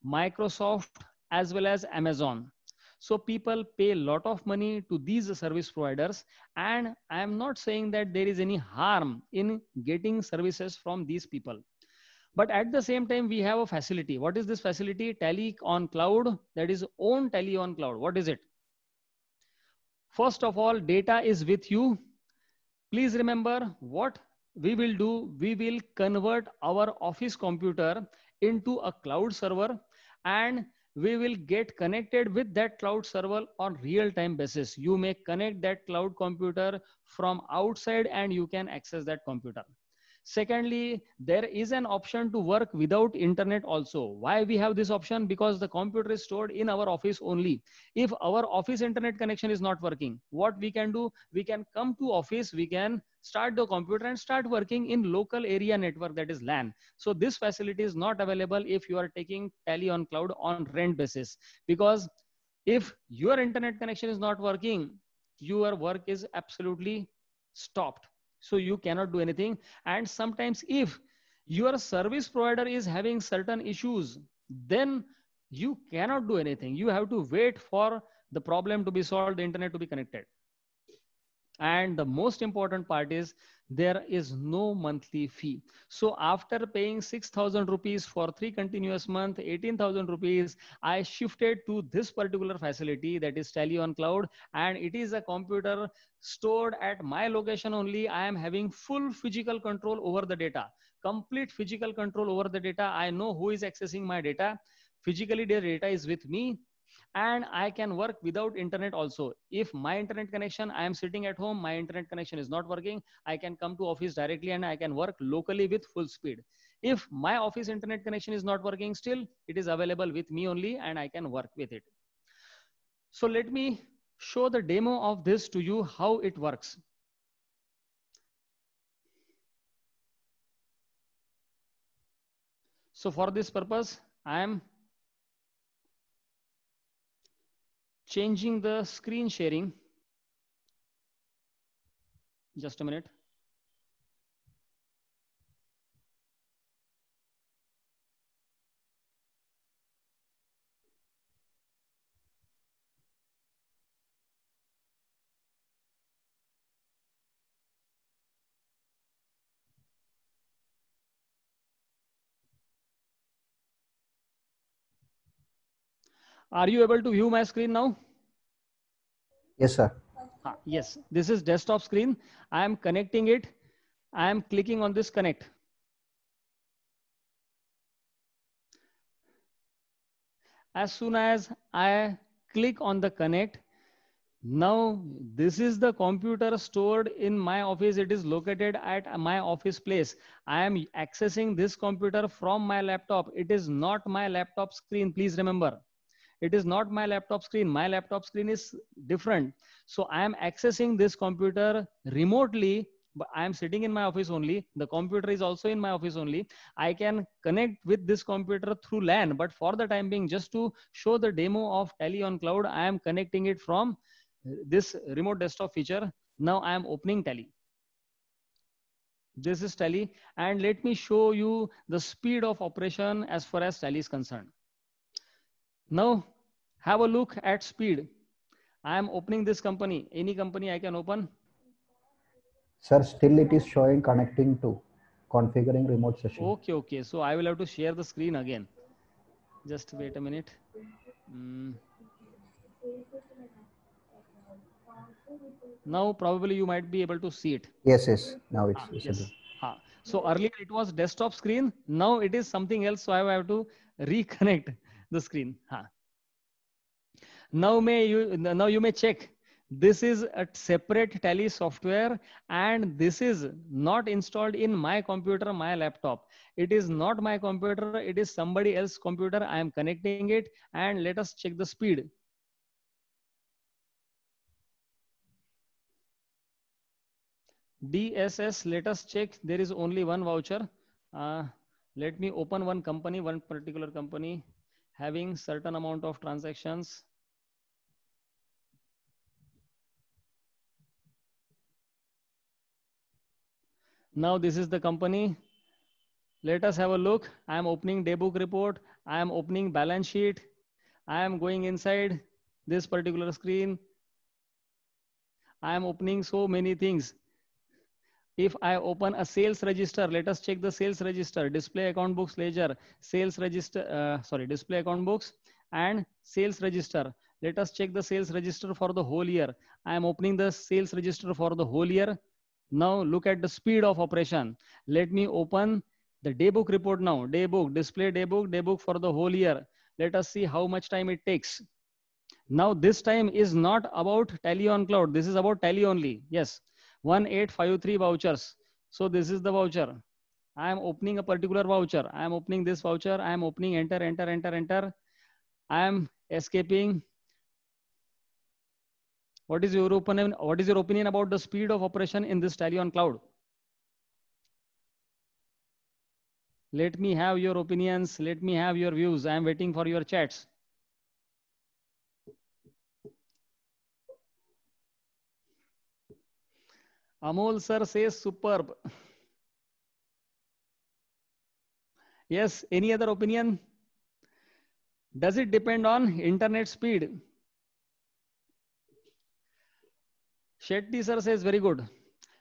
S1: Microsoft as well as Amazon. So people pay a lot of money to these service providers, and I am not saying that there is any harm in getting services from these people. But at the same time, we have a facility. What is this facility? Tally on Cloud, that is own Tally on Cloud. What is it? First of all, data is with you. Please remember what we will do. We will convert our office computer into a cloud server, and we will get connected with that cloud server on real-time basis. You may connect that cloud computer from outside and you can access that computer. Secondly, there is an option to work without internet also. Why we have this option? Because the computer is stored in our office only. If our office internet connection is not working, what we can do? We can come to office, we can start the computer and start working in local area network, that is LAN. So this facility is not available if you are taking Tally on cloud on rent basis, because if your internet connection is not working, your work is absolutely stopped. So you cannot do anything. And sometimes if your service provider is having certain issues, then you cannot do anything. You have to wait for the problem to be solved, the internet to be connected. And the most important part is there is no monthly fee. So after paying 6,000 rupees for 3 continuous months, 18,000 rupees, I shifted to this particular facility, that is Tally on Cloud, and it is a computer stored at my location only. I am having full physical control over the data, complete physical control over the data. I know who is accessing my data. Physically, the data is with me, and I can work without internet also. If my internet connection, I am sitting at home, my internet connection is not working, I can come to office directly and I can work locally with full speed. If my office internet connection is not working, still it is available with me only and I can work with it. So let me show the demo of this to you, how it works. So for this purpose, I am changing the screen sharing. Just a minute. Are you able to view my screen now?
S2: Yes, sir.
S1: Yes, this is desktop screen. I am connecting it. I am clicking on this connect. As soon as I click on the connect, now this is the computer stored in my office. It is located at my office place. I am accessing this computer from my laptop. It is not my laptop screen. Please remember, it is not my laptop screen. My laptop screen is different. So I am accessing this computer remotely, but I am sitting in my office only. The computer is also in my office only. I can connect with this computer through LAN, but for the time being, just to show the demo of Tally on Cloud, I am connecting it from this remote desktop feature. Now I am opening Tally. This is Tally, and let me show you the speed of operation as far as Tally is concerned. Now have a look at speed. I am opening this company. Any company I can open.
S2: Sir, still it is showing connecting to configuring remote session.
S1: Okay, okay. So I will have to share the screen again. Just wait a minute. Now probably you might be able to see it.
S2: Yes, yes. Now it's visible.
S1: Yes. So earlier it was desktop screen. Now it is something else. So I have to reconnect the screen. Now you may check. This is a separate Tally software, and this is not installed in my computer, my laptop. It is not my computer. It is somebody else's computer. I am connecting it, and let us check the speed. DSS, let us check. There is only one voucher. Let me open one company, one particular company having certain amount of transactions. Now this is the company. Let us have a look. I am opening daybook report. I am opening balance sheet. I am going inside this particular screen. I am opening so many things. If I open a sales register, let us check the sales register, display account books ledger, sales register, display account books and sales register. Let us check the sales register for the whole year. I am opening the sales register for the whole year. Now look at the speed of operation. Let me open the daybook report now. Daybook, display daybook for the whole year. Let us see how much time it takes. Now this time is not about Tally on Cloud. This is about Tally only. Yes, 1853 vouchers. So this is the voucher. I am opening a particular voucher. I am opening this voucher. I am opening enter. I am escaping. What is your opinion? What is your opinion about the speed of operation in this Tally on Cloud? Let me have your opinions. Let me have your views. I am waiting for your chats. Amol sir says superb. Yes, any other opinion? Does it depend on internet speed? Shetty sir says very good.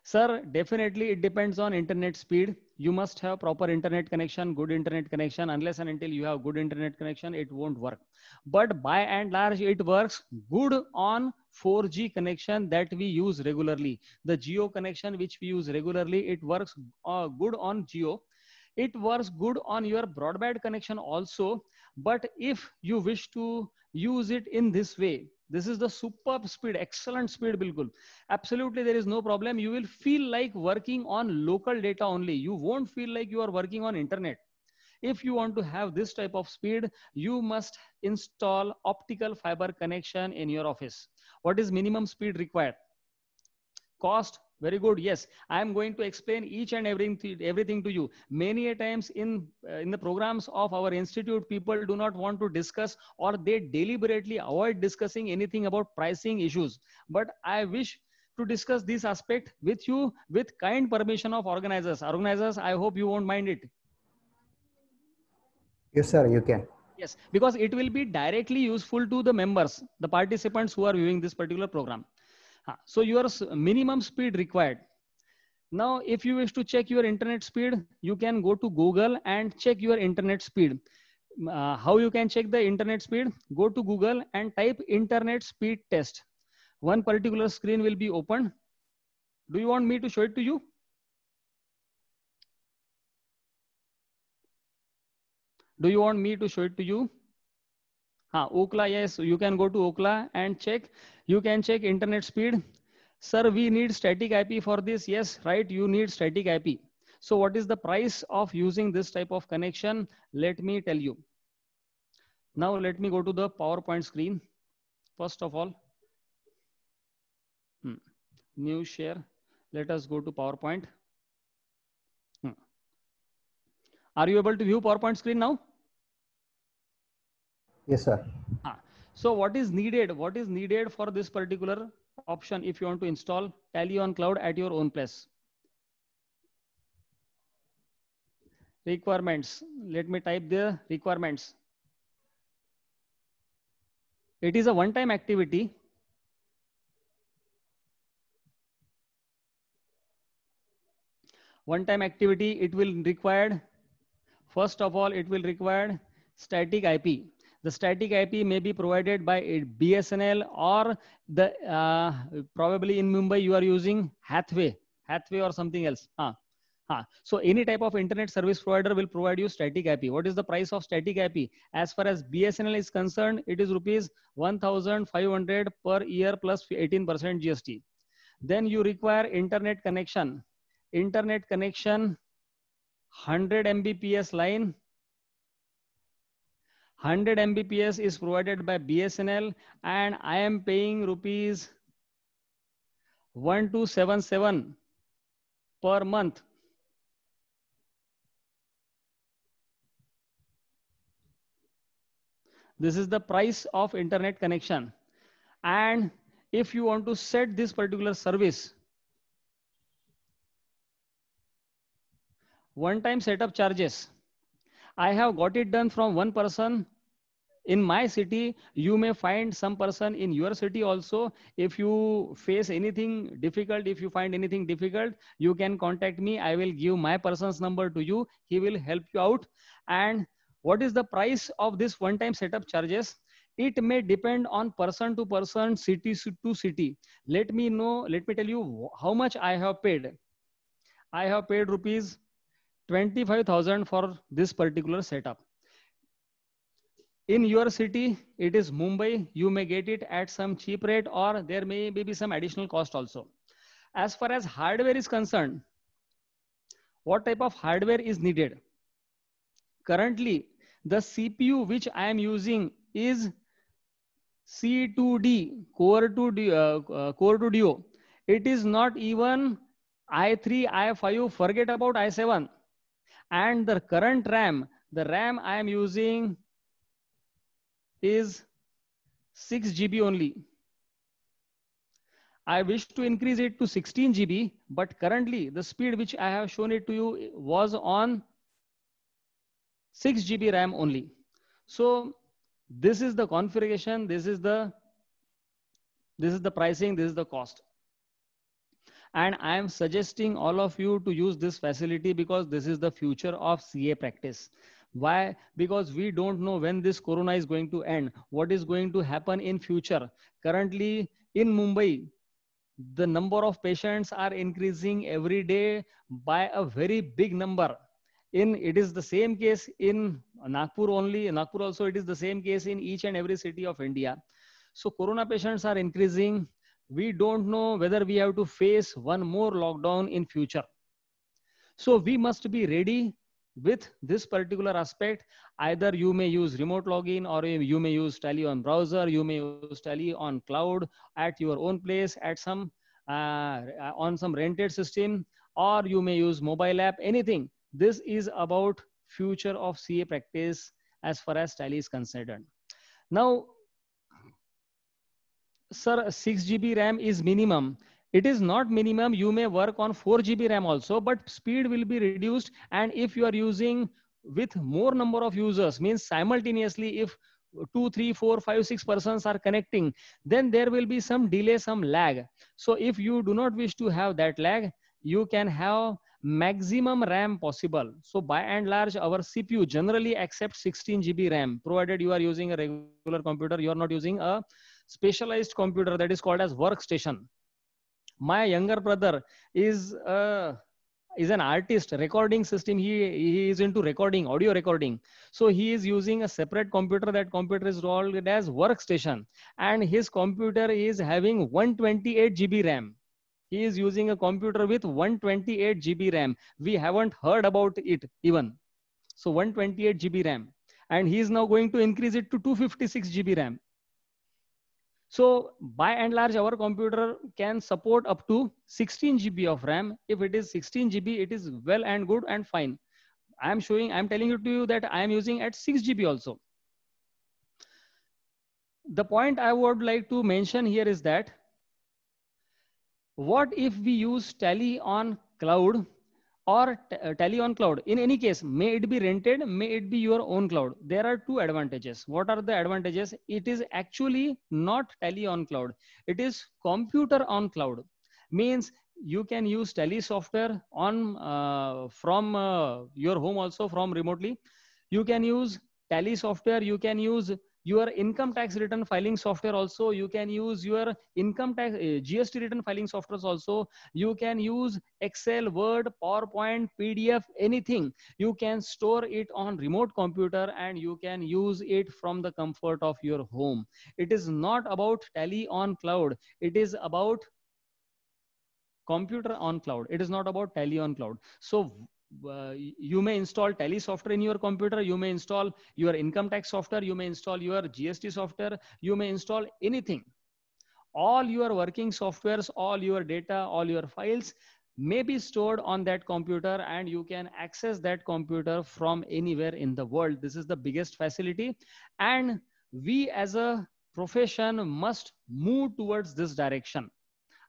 S1: Sir, definitely it depends on internet speed. You must have proper internet connection, good internet connection. Unless and until you have good internet connection, it won't work. But by and large, it works good on 4G connection that we use regularly. The Geo connection which we use regularly, it works good on Geo. It works good on your broadband connection also. But if you wish to use it in this way, this is the superb speed, excellent speed, bilkul. Absolutely, there is no problem. You will feel like working on local data only. You won't feel like you are working on internet. If you want to have this type of speed, you must install optical fiber connection in your office. What is minimum speed required? Cost, very good. Yes, I am going to explain each and everything to you. Many a times in the programs of our institute, people do not want to discuss, or they deliberately avoid discussing anything about pricing issues. But I wish to discuss this aspect with you with kind permission of organizers. Organizers, I hope you won't mind it.
S2: Yes, sir, you can.
S1: Yes, because it will be directly useful to the members, the participants who are viewing this particular program. So your minimum speed required. Now, if you wish to check your internet speed, you can go to Google and check your internet speed. How you can check the internet speed? Go to Google and type internet speed test. One particular screen will be opened. Do you want me to show it to you? Do you want me to show it to you? Ookla, yes, you can go to Ookla and check. You can check internet speed. Sir, we need static IP for this. Yes, right, you need static IP. So what is the price of using this type of connection? Let me tell you. Now let me go to the PowerPoint screen. First of all, new share. Let us go to PowerPoint. Are you able to view PowerPoint screen now?
S2: Yes, sir.
S1: So what is needed? What is needed for this particular option if you want to install Tally on Cloud at your own place? Requirements. Let me type the requirements. It is a one-time activity. One-time activity, it will require, first of all, it will require static IP. The static IP may be provided by BSNL or the probably in Mumbai you are using Hathway or something else. So any type of internet service provider will provide you static IP. What is the price of static IP? As far as BSNL is concerned, it is rupees 1,500 per year plus 18% GST. Then you require internet connection. Internet connection, 100 Mbps line. 100 Mbps is provided by BSNL and I am paying rupees 1277 per month. This is the price of internet connection. And if you want to set this particular service, one-time setup charges, I have got it done from one person in my city. You may find some person in your city also. If you face anything difficult, if you find anything difficult, you can contact me. I will give my person's number to you. He will help you out. And what is the price of this one-time setup charges? it may depend on person to person, city to city. Let me tell you how much I have paid. I have paid rupees 25,000 for this particular setup. In your city, it is Mumbai, you may get it at some cheap rate, or there may be some additional cost also. As far as hardware is concerned, what type of hardware is needed? Currently, the CPU which I am using is C2D, Core 2 Duo. It is not even i3, i5, forget about i7. And the current RAM, the RAM I am using is 6 GB only. I wish to increase it to 16 GB, but currently the speed which I have shown it to you was on 6 GB RAM only. So this is the configuration, this is the pricing, this is the cost. And I am suggesting all of you to use this facility because this is the future of CA practice. Why? Because we don't know when this corona is going to end, what is going to happen in future. Currently in Mumbai, the number of patients are increasing every day by a very big number. It is the same case in Nagpur only. Nagpur also, it is the same case in each and every city of India. So corona patients are increasing. We don't know whether we have to face one more lockdown in future. So we must be ready with this particular aspect. Either you may use remote login, or you may use Tally on browser, you may use Tally on cloud at your own place, at some on some rented system, or you may use mobile app, anything. This is about future of CA practice as far as Tally is concerned. Now, sir, 6 GB RAM is minimum. It is not minimum. You may work on 4 GB RAM also, but speed will be reduced. And if you are using with more number of users, means simultaneously, if 2, 3, 4, 5, 6 persons are connecting, then there will be some delay, some lag. So if you do not wish to have that lag, you can have maximum RAM possible. So by and large, our CPU generally accepts 16 GB RAM, provided you are using a regular computer, you are not using a specialized computer that is called as workstation. My younger brother is an artist, recording system. He is into recording, audio recording. So he is using a separate computer. That computer is called as workstation, and his computer is having 128 GB RAM. He is using a computer with 128 GB RAM. We haven't heard about it even. So 128 GB RAM, and he is now going to increase it to 256 GB RAM. So by and large, our computer can support up to 16 GB of RAM. If it is 16 GB, it is well and good and fine. I'm telling you to you that I am using at 6 GB also. The point I would like to mention here is that what if we use Tally on cloud or Tally on cloud? In any case, may it be rented, may it be your own cloud. There are two advantages. What are the advantages? It is actually not Tally on cloud. It is computer on cloud. Means you can use Tally software on from your home also, from remotely. You can use Tally software. You can use your income tax return filing software also. You can use your income tax GST return filing softwares also. You can use Excel, Word, PowerPoint, PDF, anything. You can store it on remote computer and you can use it from the comfort of your home. It is not about Tally on cloud. It is about computer on cloud. It is not about Tally on cloud. So you may install Tally software in your computer, you may install your income tax software, you may install your GST software, you may install anything. All your working softwares, all your data, all your files may be stored on that computer, and you can access that computer from anywhere in the world. This is the biggest facility, and we as a profession must move towards this direction.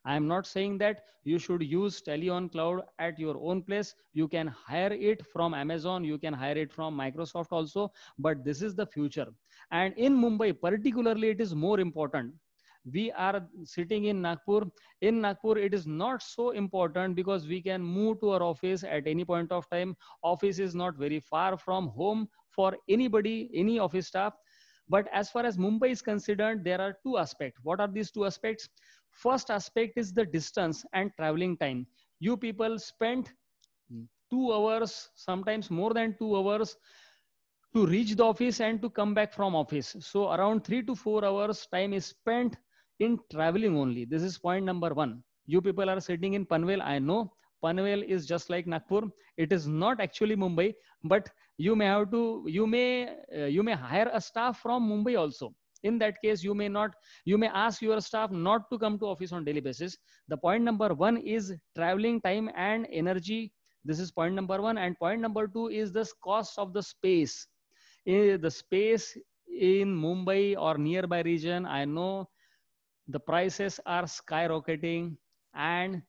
S1: I am not saying that you should use Tally on cloud at your own place. You can hire it from Amazon. You can hire it from Microsoft also. But this is the future. And in Mumbai, particularly, it is more important. We are sitting in Nagpur. In Nagpur, it is not so important because we can move to our office at any point of time. Office is not very far from home for anybody, any office staff. But as far as Mumbai is concerned, there are two aspects. What are these two aspects? First aspect is the distance and traveling time. You people spend 2 hours, sometimes more than 2 hours to reach the office and to come back from office. So around 3 to 4 hours time is spent in traveling only. This is point number one. You people are sitting in Panvel. I know Panvel is just like Nagpur. It is not actually Mumbai, but you may have to, you may hire a staff from Mumbai also. In that case, you may not, you may ask your staff not to come to office on daily basis. The point number one is traveling time and energy. This is point number one. And point number two is the cost of the space. The space in Mumbai or nearby region, I know the prices are skyrocketing, and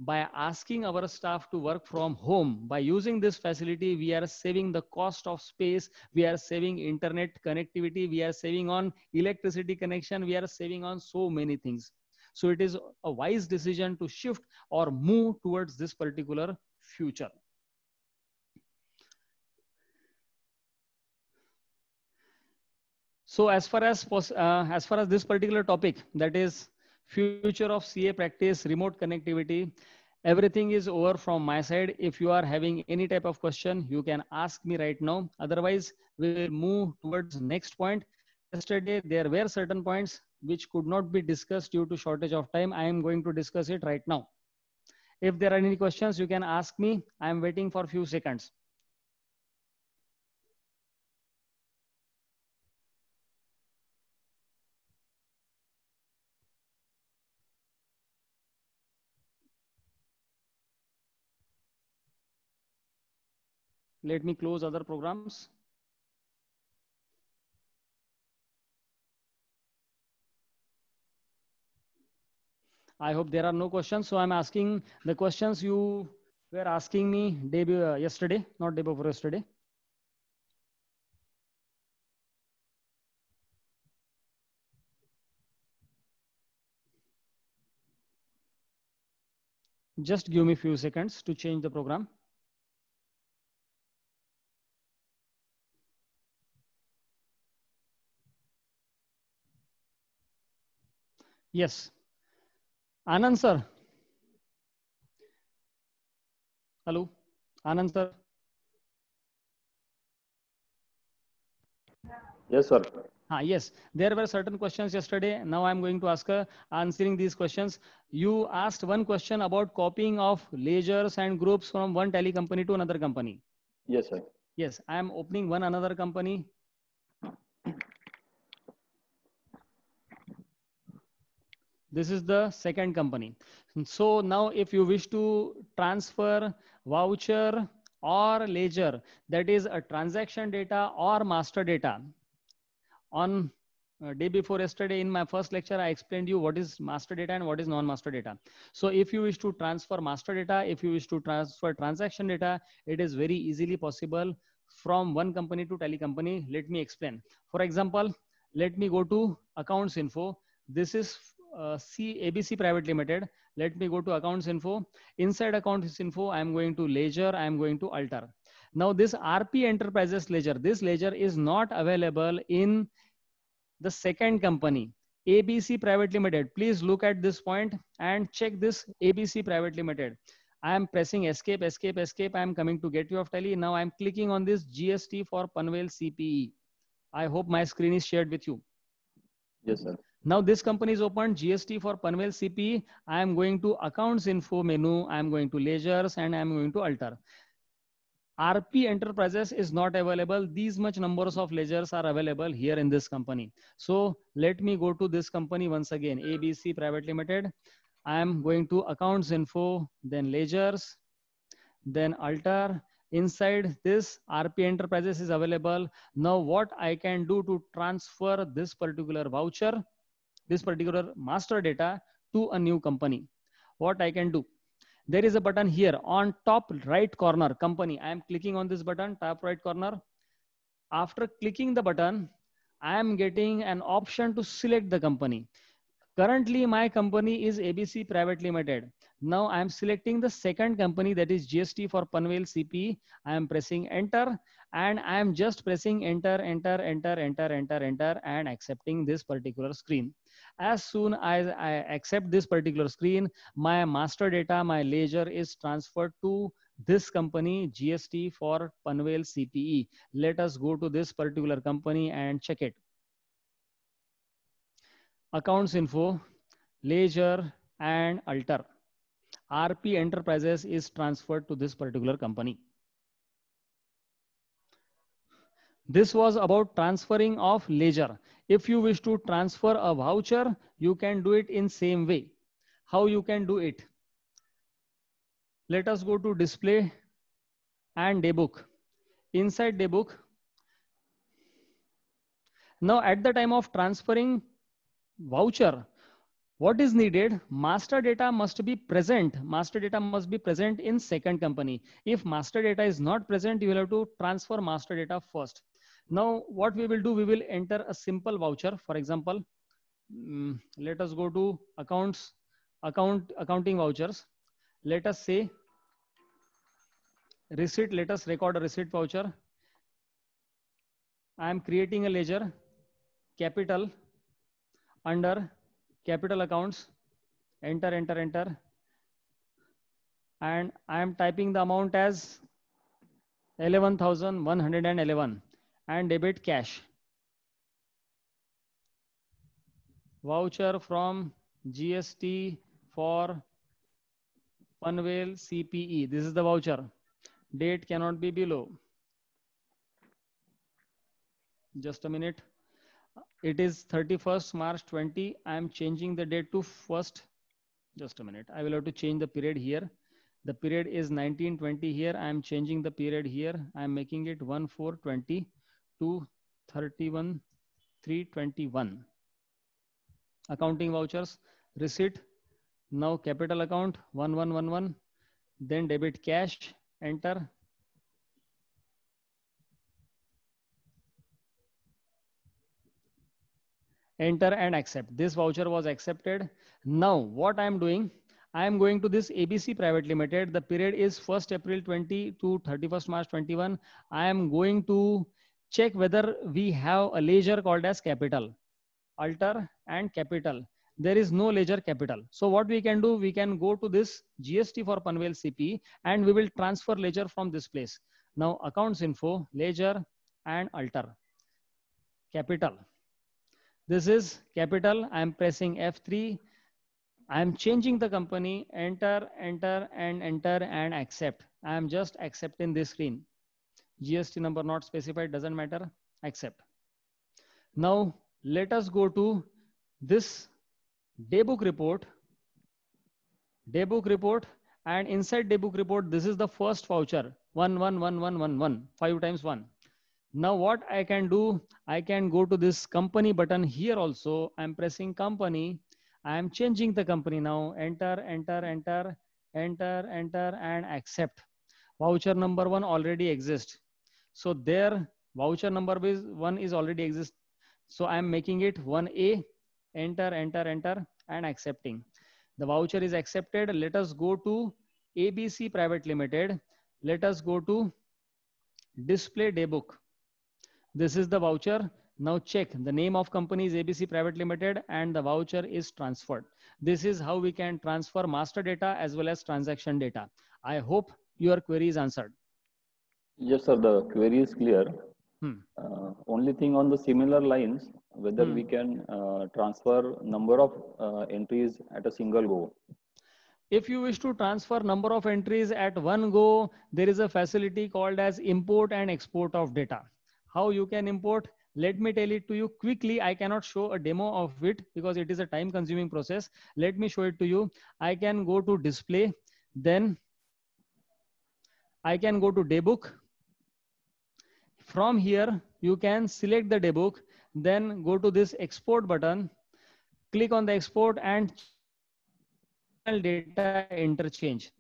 S1: by asking our staff to work from home, by using this facility, we are saving the cost of space, we are saving internet connectivity, we are saving on electricity connection, we are saving on so many things. So it is a wise decision to shift or move towards this particular future. So as far as this particular topic, that is future of CA practice, remote connectivity, everything is over from my side. If you are having any type of question, you can ask me right now. Otherwise, we will move towards next point. Yesterday, there were certain points which could not be discussed due to shortage of time. I am going to discuss it right now. If there are any questions, you can ask me. I am waiting for a few seconds. Let me close other programs. I hope there are no questions. So I'm asking the questions you were asking me yesterday, not day before yesterday. Just give me a few seconds to change the program. Yes. Anand sir. Hello. Anand sir.
S3: Yes, sir.
S1: Yes, there were certain questions yesterday. Now I'm going to ask answering these questions. You asked one question about copying of ledgers and groups from one tally company to another company.
S3: Yes, sir.
S1: Yes, I am opening one another company. This is the second company. So now if you wish to transfer voucher or ledger, that is a transaction data or master data. On day before yesterday in my first lecture, I explained you what is master data and what is non-master data. So if you wish to transfer master data, if you wish to transfer transaction data, it is very easily possible from one company to tally company. Let me explain. For example, let me go to accounts info. This is ABC Private Limited. Let me go to accounts info. Inside accounts info, I am going to ledger, I am going to alter. Now this RP Enterprises ledger, this ledger is not available in the second company, ABC Private Limited. Please look at this point and check this ABC Private Limited. I am pressing escape, escape, escape. I am coming to Gateway of Tally. Now I am clicking on this GST for Panvel CPE. I hope my screen is shared with you.
S3: Yes, sir.
S1: Now this company is opened, GST for Panvel CPE. I am going to accounts info menu. I am going to ledgers and I am going to alter. RP Enterprises is not available. These much numbers of ledgers are available here in this company. So let me go to this company once again, ABC Private Limited. I am going to accounts info, then ledgers, then alter. Inside this RP Enterprises is available. Now what I can do to transfer this particular voucher, this particular master data to a new company? What I can do? There is a button here on top right corner, company. I am clicking on this button, top right corner. After clicking the button, I am getting an option to select the company. Currently, my company is ABC Private Limited. Now I am selecting the second company, that is GST for Panvel CPE. I am pressing enter, and I am just pressing enter, enter, enter, enter, enter, enter, and accepting this particular screen. As soon as I accept this particular screen, my master data, my ledger is transferred to this company, GST for Panvel CPE. Let us go to this particular company and check it. Accounts info, ledger, and alter. RP Enterprises is transferred to this particular company. This was about transferring of ledger. If you wish to transfer a voucher, you can do it in same way. How you can do it? Let us go to display and daybook. Inside daybook, now at the time of transferring voucher, what is needed? Master data must be present. Master data must be present in second company. If master data is not present, you will have to transfer master data first. Now, what we will do, we will enter a simple voucher. For example, let us go to accounting vouchers. Let us say receipt. Let us record a receipt voucher. I am creating a ledger, capital, under capital accounts, enter, enter, enter. And I am typing the amount as 11,111 and debit cash. Voucher from GST for Panvel CPE. This is the voucher. Date cannot be below. Just a minute. It is 31st March 20. I am changing the date to 1st. Just a minute. I will have to change the period here. The period is 1920 here. I am changing the period here. I am making it 1/4/20 to 31/3/21. Accounting vouchers, receipt. Now capital account 1111. Then debit cash. Enter. Enter and accept. This voucher was accepted. Now what I am doing, I am going to this ABC Private Limited. The period is 1st April 20 to 31st March 21. I am going to check whether we have a ledger called as capital, alter and capital. There is no ledger capital. So what we can do, we can go to this GST for Panvel CP and we will transfer ledger from this place. Now accounts info, ledger and alter. Capital. This is capital. I am pressing F3. I am changing the company, enter, enter, and enter, and accept. I am just accepting this screen. GST number not specified, doesn't matter, accept. Now, let us go to this daybook report. Daybook report, and inside daybook report, this is the first voucher, 111111, 5 times 1. Now what I can do, I can go to this company button here also. I'm pressing company. I am changing the company now. Enter, enter, enter, enter, enter, and accept. Voucher number 1 already exists. So there voucher number 1 is already exist. So I'm making it 1A, enter, enter, enter, and accepting. The voucher is accepted. Let us go to ABC Private Limited. Let us go to display daybook. This is the voucher. Now check, the name of company is ABC Private Limited and the voucher is transferred. This is how we can transfer master data as well as transaction data. I hope your query is answered.
S3: Yes, sir. The query is clear. Only thing on the similar lines, whether we can transfer number of entries at a single go.
S1: If you wish to transfer number of entries at one go, there is a facility called as import and export of data. How you can import? Let me tell it to you quickly. I cannot show a demo of it because it is a time consuming process. Let me show it to you. I can go to display. Then I can go to daybook. From here, you can select the daybook. Then go to this export button. Click on the export and data interchange.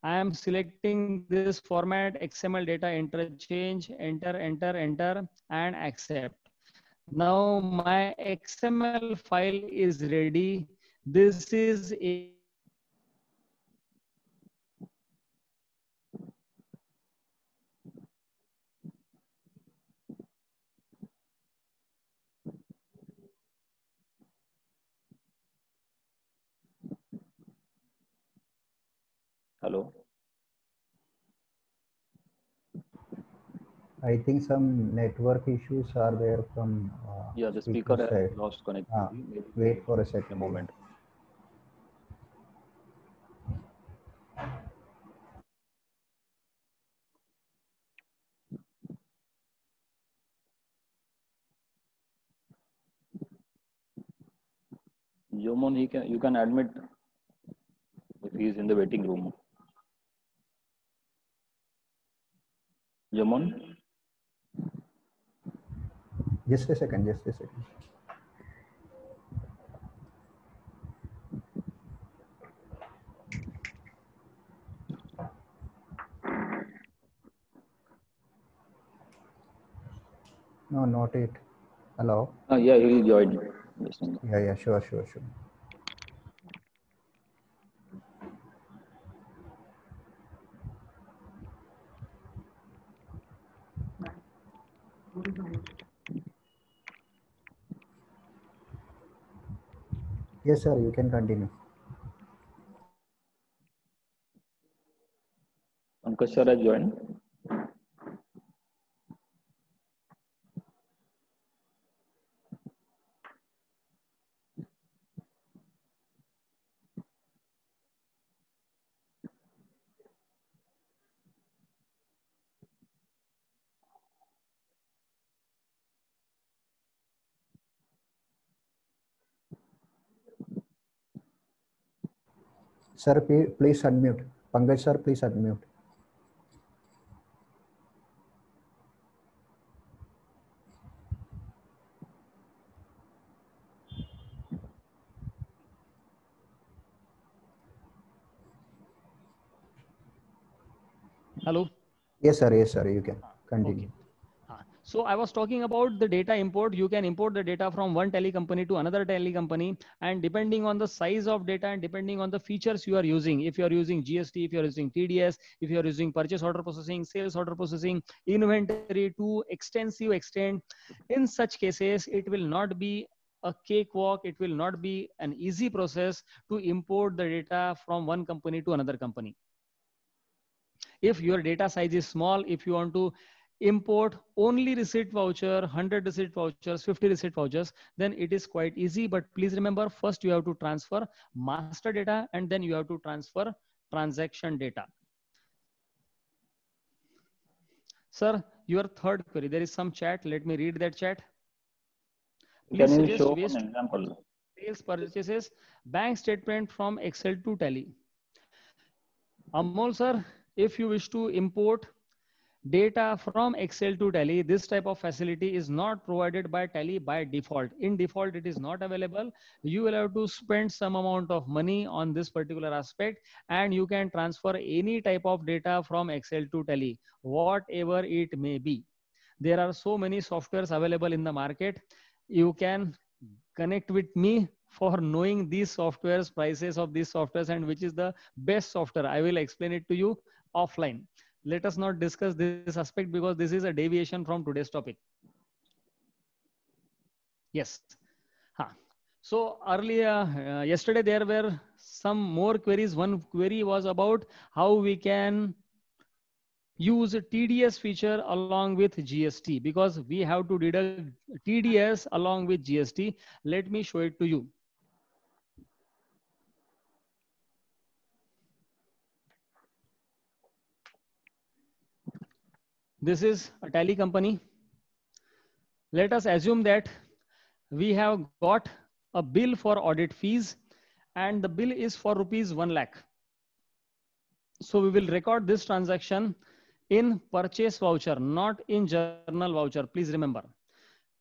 S1: I am selecting this format, XML data interchange, enter, enter, enter, and accept. Now my XML file is ready. This is a
S3: Hello.
S2: I think some network issues are there from
S3: Yeah, the speaker
S2: speaker
S3: has
S2: side.
S3: lost connectivity. Maybe
S2: Wait for a second.
S3: a moment. Jomon, you can admit if he is in the waiting room. Jomon.
S2: Just a second. Just a second. No, not it. Hello.
S3: Yeah, he joined. Just a minute.
S2: Yeah, sure. Yes, sir. You can continue.
S3: Pankaj sir has joined.
S2: Sir, please unmute. Pankaj sir, please unmute.
S1: hello.
S2: Yes, sir. You can continue.
S1: Okay. So I was talking about the data import. You can import the data from one tele company to another tele company, and depending on the size of data and depending on the features you are using, if you are using GST, if you are using TDS, if you are using purchase order processing, sales order processing, inventory to extensive extent, in such cases, it will not be a cakewalk. It will not be an easy process to import the data from one company to another company. If your data size is small, if you want to import only receipt voucher, 100 receipt vouchers, 50 receipt vouchers, then it is quite easy. But please remember, first you have to transfer master data and then you have to transfer transaction data. Sir, your third query, there is some chat. Let me read that chat. Please
S3: Can you
S1: suggest
S3: show
S1: ways
S3: an example?
S1: Sales purchases, bank statement from Excel to Tally. Amol sir, if you wish to import data from Excel to Tally, this type of facility is not provided by Tally by default. In default, it is not available. You will have to spend some amount of money on this particular aspect, and you can transfer any type of data from Excel to Tally, whatever it may be. There are so many softwares available in the market. You can connect with me for knowing these softwares, prices of these softwares, and which is the best software. I will explain it to you offline. Let us not discuss this aspect because this is a deviation from today's topic. Yes. So earlier, yesterday, there were some more queries. One query was about how we can use a TDS feature along with GST, because we have to deduct TDS along with GST. Let me show it to you. This is a Tally company. Let us assume that we have got a bill for audit fees and the bill is for rupees 1 lakh. So we will record this transaction in purchase voucher, not in journal voucher. Please remember,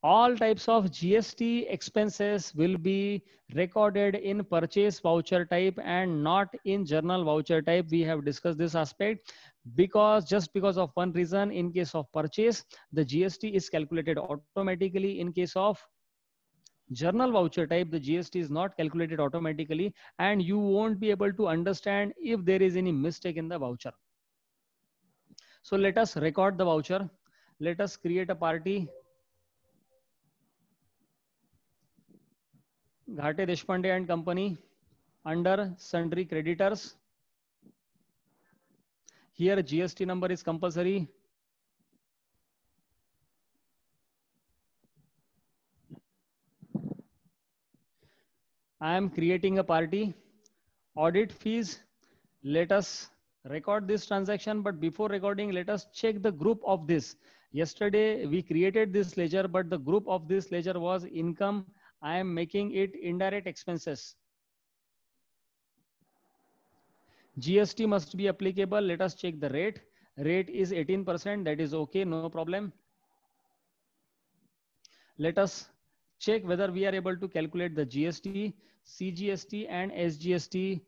S1: all types of GST expenses will be recorded in purchase voucher type and not in journal voucher type. We have discussed this aspect just because of one reason. In case of purchase, the GST is calculated automatically. In case of journal voucher type, the GST is not calculated automatically, and you won't be able to understand if there is any mistake in the voucher. So let us record the voucher. Let us create a party. Ghate Deshpande and Company under sundry creditors. Here GST number is compulsory. I am creating a party. Audit fees. Let us record this transaction, but before recording, let us check the group of this. Yesterday we created this ledger, but the group of this ledger was income. I am making it indirect expenses. GST must be applicable. Let us check the rate. Rate is 18%. That is okay, no problem. Let us check whether we are able to calculate the GST, CGST and SGST.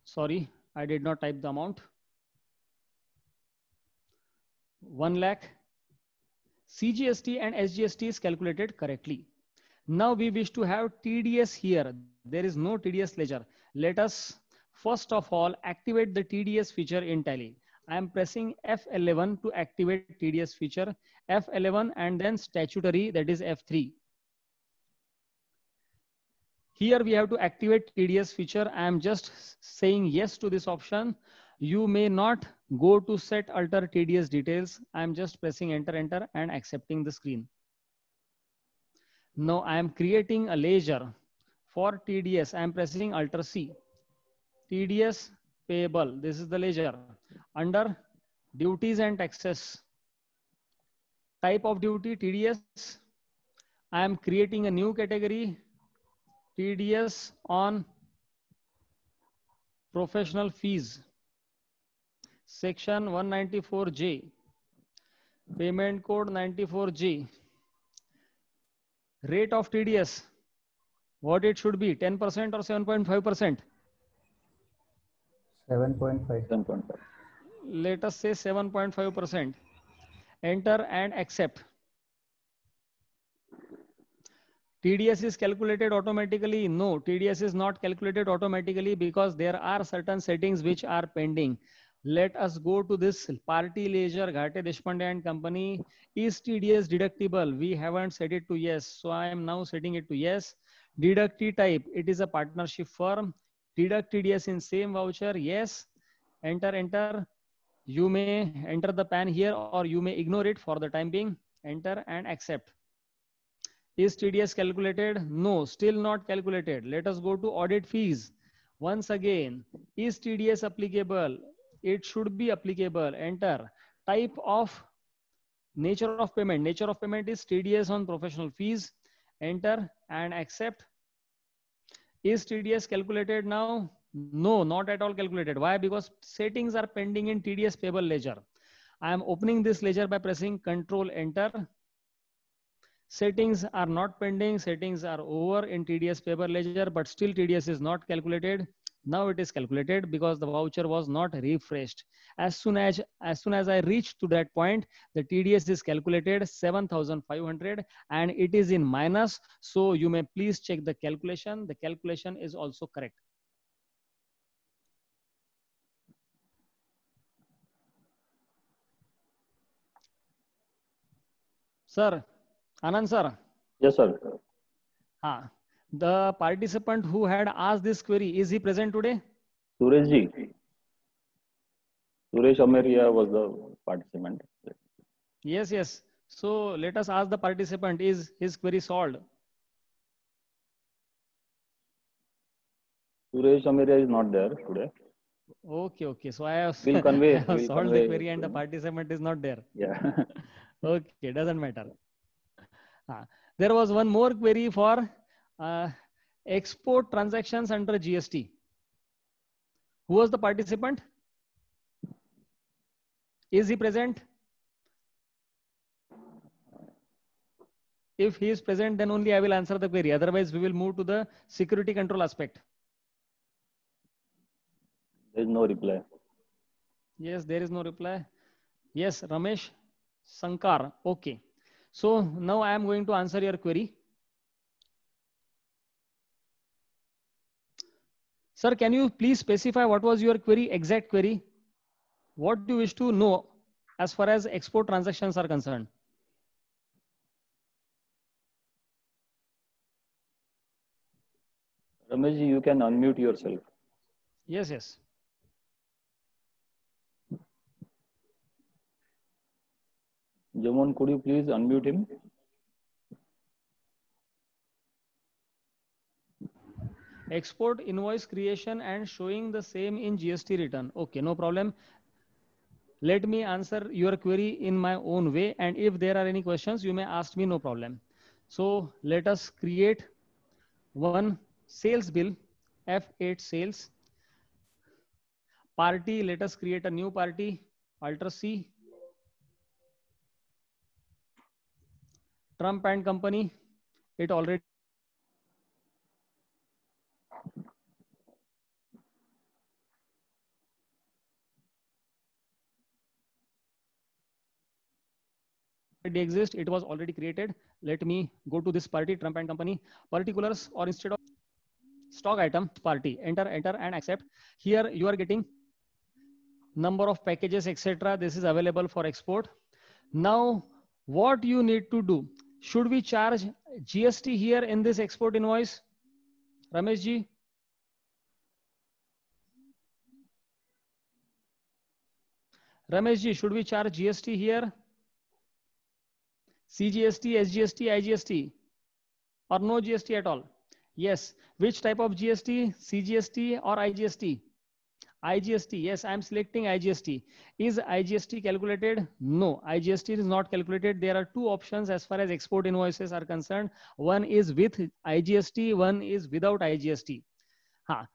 S1: Sorry, I did not type the amount. 1 lakh. CGST and SGST is calculated correctly. Now we wish to have TDS here. There is no TDS ledger. Let us first of all activate the TDS feature in Tally. I am pressing F11 to activate TDS feature, F11 and then statutory, that is F3. Here we have to activate TDS feature. I am just saying yes to this option. You may not go to set alter TDS details. I am just pressing enter and accepting the screen. Now I am creating a ledger for TDS. I am pressing alter C. TDS payable. This is the ledger. Under duties and taxes. Type of duty TDS. I am creating a new category. TDS on professional fees. Section 194J. Payment code 94J. Rate of TDS. What it should be, 10% or 7.5%?
S2: 7.5.
S3: 7.5.
S1: Let us say 7.5%. Enter and accept. TDS is calculated automatically. No, TDS is not calculated automatically because there are certain settings which are pending. Let us go to this party ledger, Ghate Deshpande and Company. Is TDS deductible? We haven't set it to yes. So I am now setting it to yes. Deductee type, it is a partnership firm. Deduct TDS in same voucher, yes. Enter. You may enter the PAN here or you may ignore it for the time being. Enter and accept. Is TDS calculated? No, still not calculated. Let us go to audit fees. Once again, is TDS applicable? It should be applicable. Enter. Type of nature of payment. Nature of payment is TDS on professional fees. Enter and accept. Is TDS calculated now? No, not at all calculated. Why? Because settings are pending in TDS payable ledger. I am opening this ledger by pressing Control Enter. Settings are not pending. Settings are over in TDS payable ledger, but still TDS is not calculated. Now it is calculated because the voucher was not refreshed. As soon as I reach to that point, the TDS is calculated 7,500 and it is in minus. So you may please check the calculation. The calculation is also correct. Sir, Anand sir.
S3: Yes, sir.
S1: The participant who had asked this query, is he present today?
S3: Suresh ji. Suresh Ameria was the participant.
S1: Yes. So let us ask the participant, is his query solved?
S3: Suresh Ameria is not there today.
S1: Okay. So I have,
S3: solved
S1: the query and the participant is not there.
S3: Yeah.
S1: Okay, doesn't matter. There was one more query for export transactions under GST. Who was the participant? Is he present? If he is present, then only I will answer the query. Otherwise, we will move to the security control aspect.
S3: There is no reply.
S1: Yes, there is no reply. Yes, Ramesh Sankar. Okay. So now I am going to answer your query. Sir, can you please specify what was your query, exact query? What do you wish to know as far as export transactions are concerned?
S3: Ramesh ji, you can unmute yourself.
S1: Yes, yes.
S3: Jamon, could you please unmute him?
S1: Export invoice creation and showing the same in GST return. Okay, no problem. Let me answer your query in my own way. And if there are any questions, you may ask me, no problem. So let us create one sales bill, F8 sales. Party, let us create a new party, Alt C. Trump and Company, it already exists. It was already created. Let me go to this party, Trump and Company. Particulars, or instead of stock item, party, enter and accept. Here you are getting number of packages, etc. This is available for export. Now what you need to do, should we charge GST here in this export invoice? Ramesh ji, should we charge GST here? CGST, SGST, IGST, or no GST at all? Yes. Which type of GST? CGST or IGST? IGST. Yes, I am selecting IGST. Is IGST calculated? No, IGST is not calculated. There are two options as far as export invoices are concerned. One is with IGST, one is without IGST.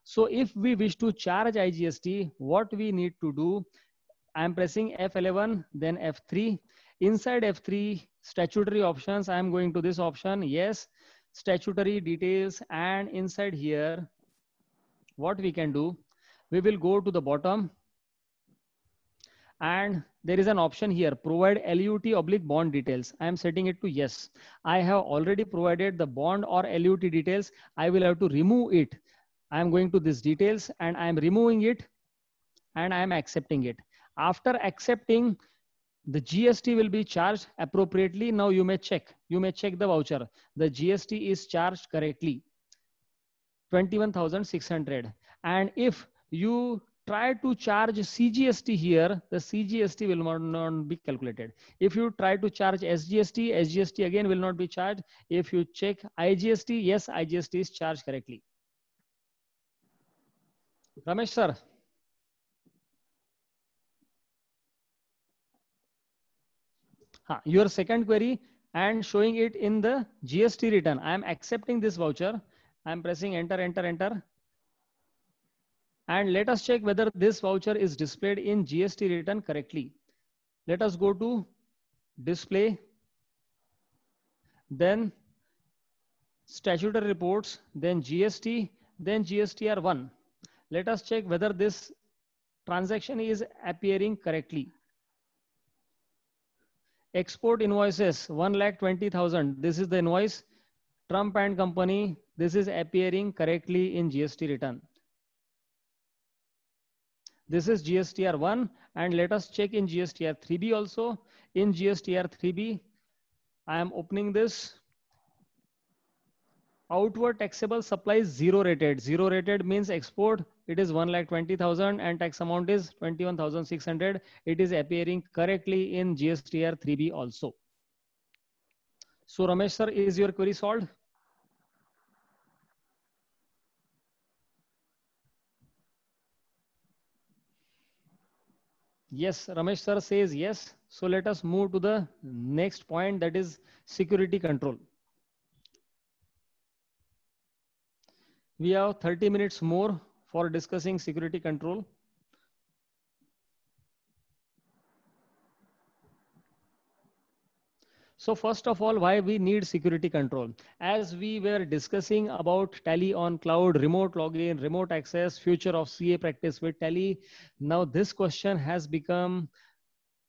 S1: So if we wish to charge IGST, what we need to do? I am pressing F11, then F3. Inside F3, statutory options, I am going to this option. Yes, statutory details. And inside here, what we can do, we will go to the bottom. And there is an option here, provide LUT/bond details. I am setting it to yes. I have already provided the bond or LUT details. I will have to remove it. I am going to this details and I am removing it and I am accepting it. After accepting, the GST will be charged appropriately. Now you may check the voucher. The GST is charged correctly, 21,600. And if you try to charge CGST here, the CGST will not be calculated. If you try to charge SGST, SGST again will not be charged. If you check IGST, yes, IGST is charged correctly. Ramesh sir. Your second query and showing it in the GST return. I am accepting this voucher. I am pressing enter, enter, enter. And let us check whether this voucher is displayed in GST return correctly. Let us go to display, then statutory reports, then GST, then GSTR1. Let us check whether this transaction is appearing correctly. Export invoices, 1,20,000. This is the invoice. Trump and Company. This is appearing correctly in GST return. This is GSTR1, and let us check in GSTR3B also. In GSTR3B, I am opening this. Outward taxable supplies zero rated. Zero rated means export. It is 1,20,000 and tax amount is 21,600. It is appearing correctly in GSTR3B also. So Ramesh sir, is your query solved? Yes, Ramesh sir says yes. So let us move to the next point, that is security control. We have 30 minutes more for discussing security control. So first of all, why we need security control? As we were discussing about Tally on cloud, remote login, remote access, future of CA practice with Tally. Now this question has become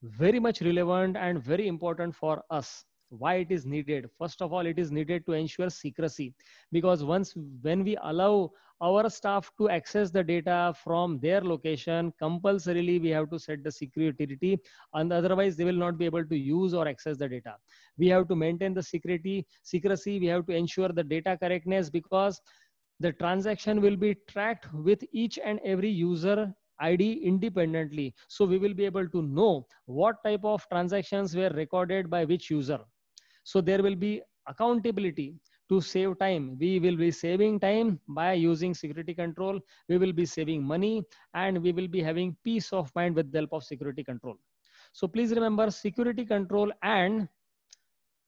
S1: very much relevant and very important for us. Why it is needed? First of all, it is needed to ensure secrecy, because when we allow our staff to access the data from their location, compulsorily we have to set the security, and otherwise they will not be able to use or access the data. We have to maintain the secrecy. We have to ensure the data correctness, because the transaction will be tracked with each and every user ID independently. So we will be able to know what type of transactions were recorded by which user. So there will be accountability to save time. We will be saving time by using security control. We will be saving money, and we will be having peace of mind with the help of security control. So please remember, security control and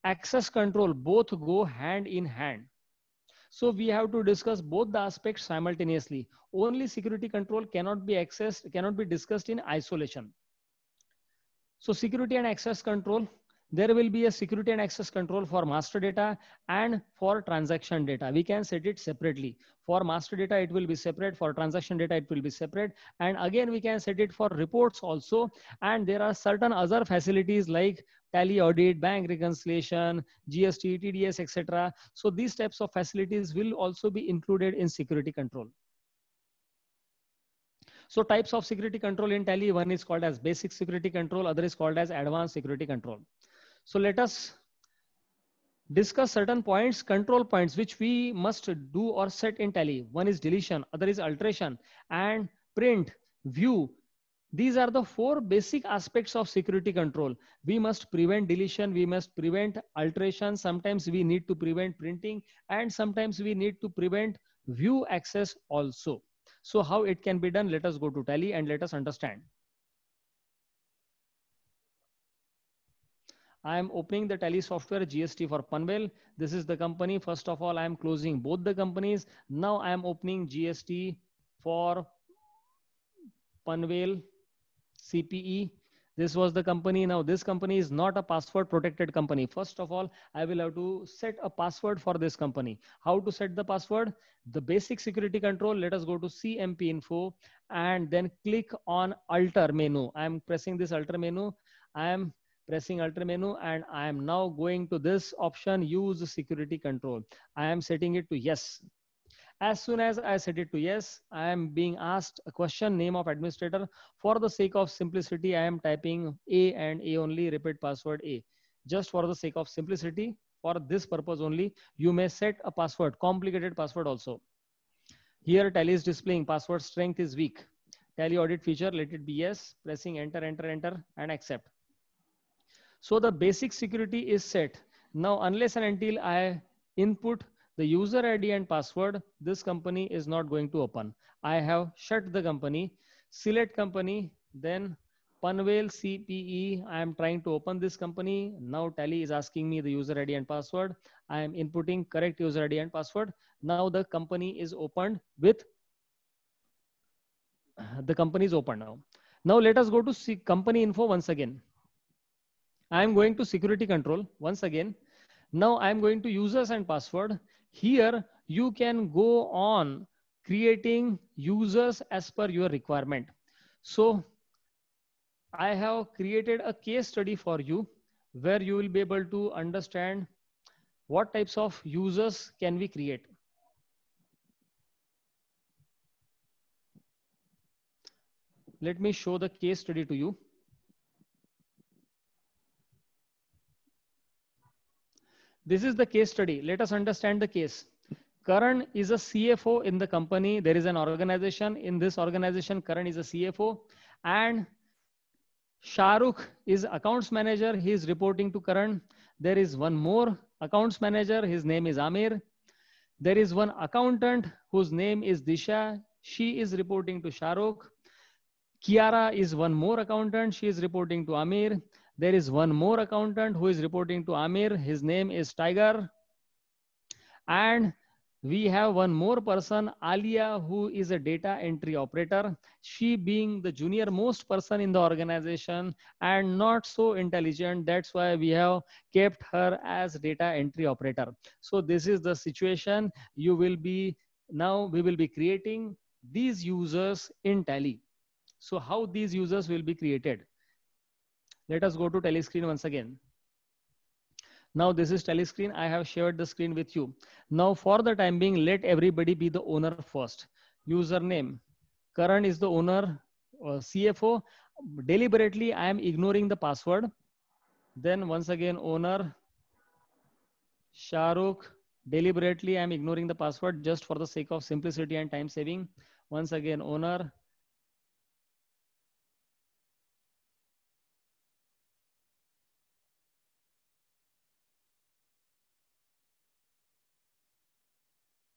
S1: access control both go hand in hand. So we have to discuss both the aspects simultaneously. Only security control cannot be discussed in isolation. So security and access control, there will be a security and access control for master data and for transaction data. We can set it separately. For master data, it will be separate. For transaction data, it will be separate. And again, we can set it for reports also. And there are certain other facilities like tally audit, bank reconciliation, GST, TDS, etc. So these types of facilities will also be included in security control. So types of security control in Tally, one is called as basic security control, other is called as advanced security control. So let us discuss certain points, control points, which we must do or set in Tally. One is deletion, other is alteration, and print, view. These are the four basic aspects of security control. We must prevent deletion, we must prevent alteration, sometimes we need to prevent printing, and sometimes we need to prevent view access also. So how it can be done? Let us go to Tally and let us understand. I am opening the Tally software GST for Panvel. This is the company. First of all, I am closing both the companies. Now I am opening GST for Panvel CPE. This was the company. Now this company is not a password protected company. First of all, I will have to set a password for this company. How to set the password? The basic security control. Let us go to CMP info and then click on alter menu. I am pressing this alter menu. I am pressing alter menu and I am now going to this option, use security control. I am setting it to yes. As soon as I set it to yes, I am being asked a question, name of administrator. For the sake of simplicity, I am typing A and A only, repeat password A. Just for the sake of simplicity, for this purpose only, you may set a password, complicated password also. Here Tally is displaying password strength is weak. Tally audit feature, let it be yes, pressing enter, enter, enter, and accept. So the basic security is set. Now, unless and until I input the user ID and password, this company is not going to open. I have shut the company, select company, then Panvel CPE. I am trying to open this company. Now Tally is asking me the user ID and password. I am inputting correct user ID and password. Now the company is opened with, the company is open now. Now let us go to see company info once again. I am going to security control once again. Now I am going to users and password. Here you can go on creating users as per your requirement. So I have created a case study for you where you will be able to understand what types of users can we create. Let me show the case study to you. This is the case study. Let us understand the case. Karan is a CFO in the company. There is an organization. In this organization, Karan is a CFO. And Shahrukh is accounts manager. He is reporting to Karan. There is one more accounts manager. His name is Amir. There is one accountant whose name is Disha. She is reporting to Shahrukh. Kiara is one more accountant. She is reporting to Amir. There is one more accountant who is reporting to Amir. His name is Tiger. And we have one more person, Alia, who is a data entry operator. She being the junior most person in the organization and not so intelligent. That's why we have kept her as data entry operator. So this is the situation. You will be, now we will be creating these users in Tally. So how these users will be created? Let us go to Tally screen once again. Now this is tally screen. I have shared the screen with you. Now for the time being, let everybody be the owner first. Username. Karan is the owner, CFO. Deliberately, I am ignoring the password. Then once again, owner, Shahrukh. Deliberately, I am ignoring the password just for the sake of simplicity and time saving. Once again, owner.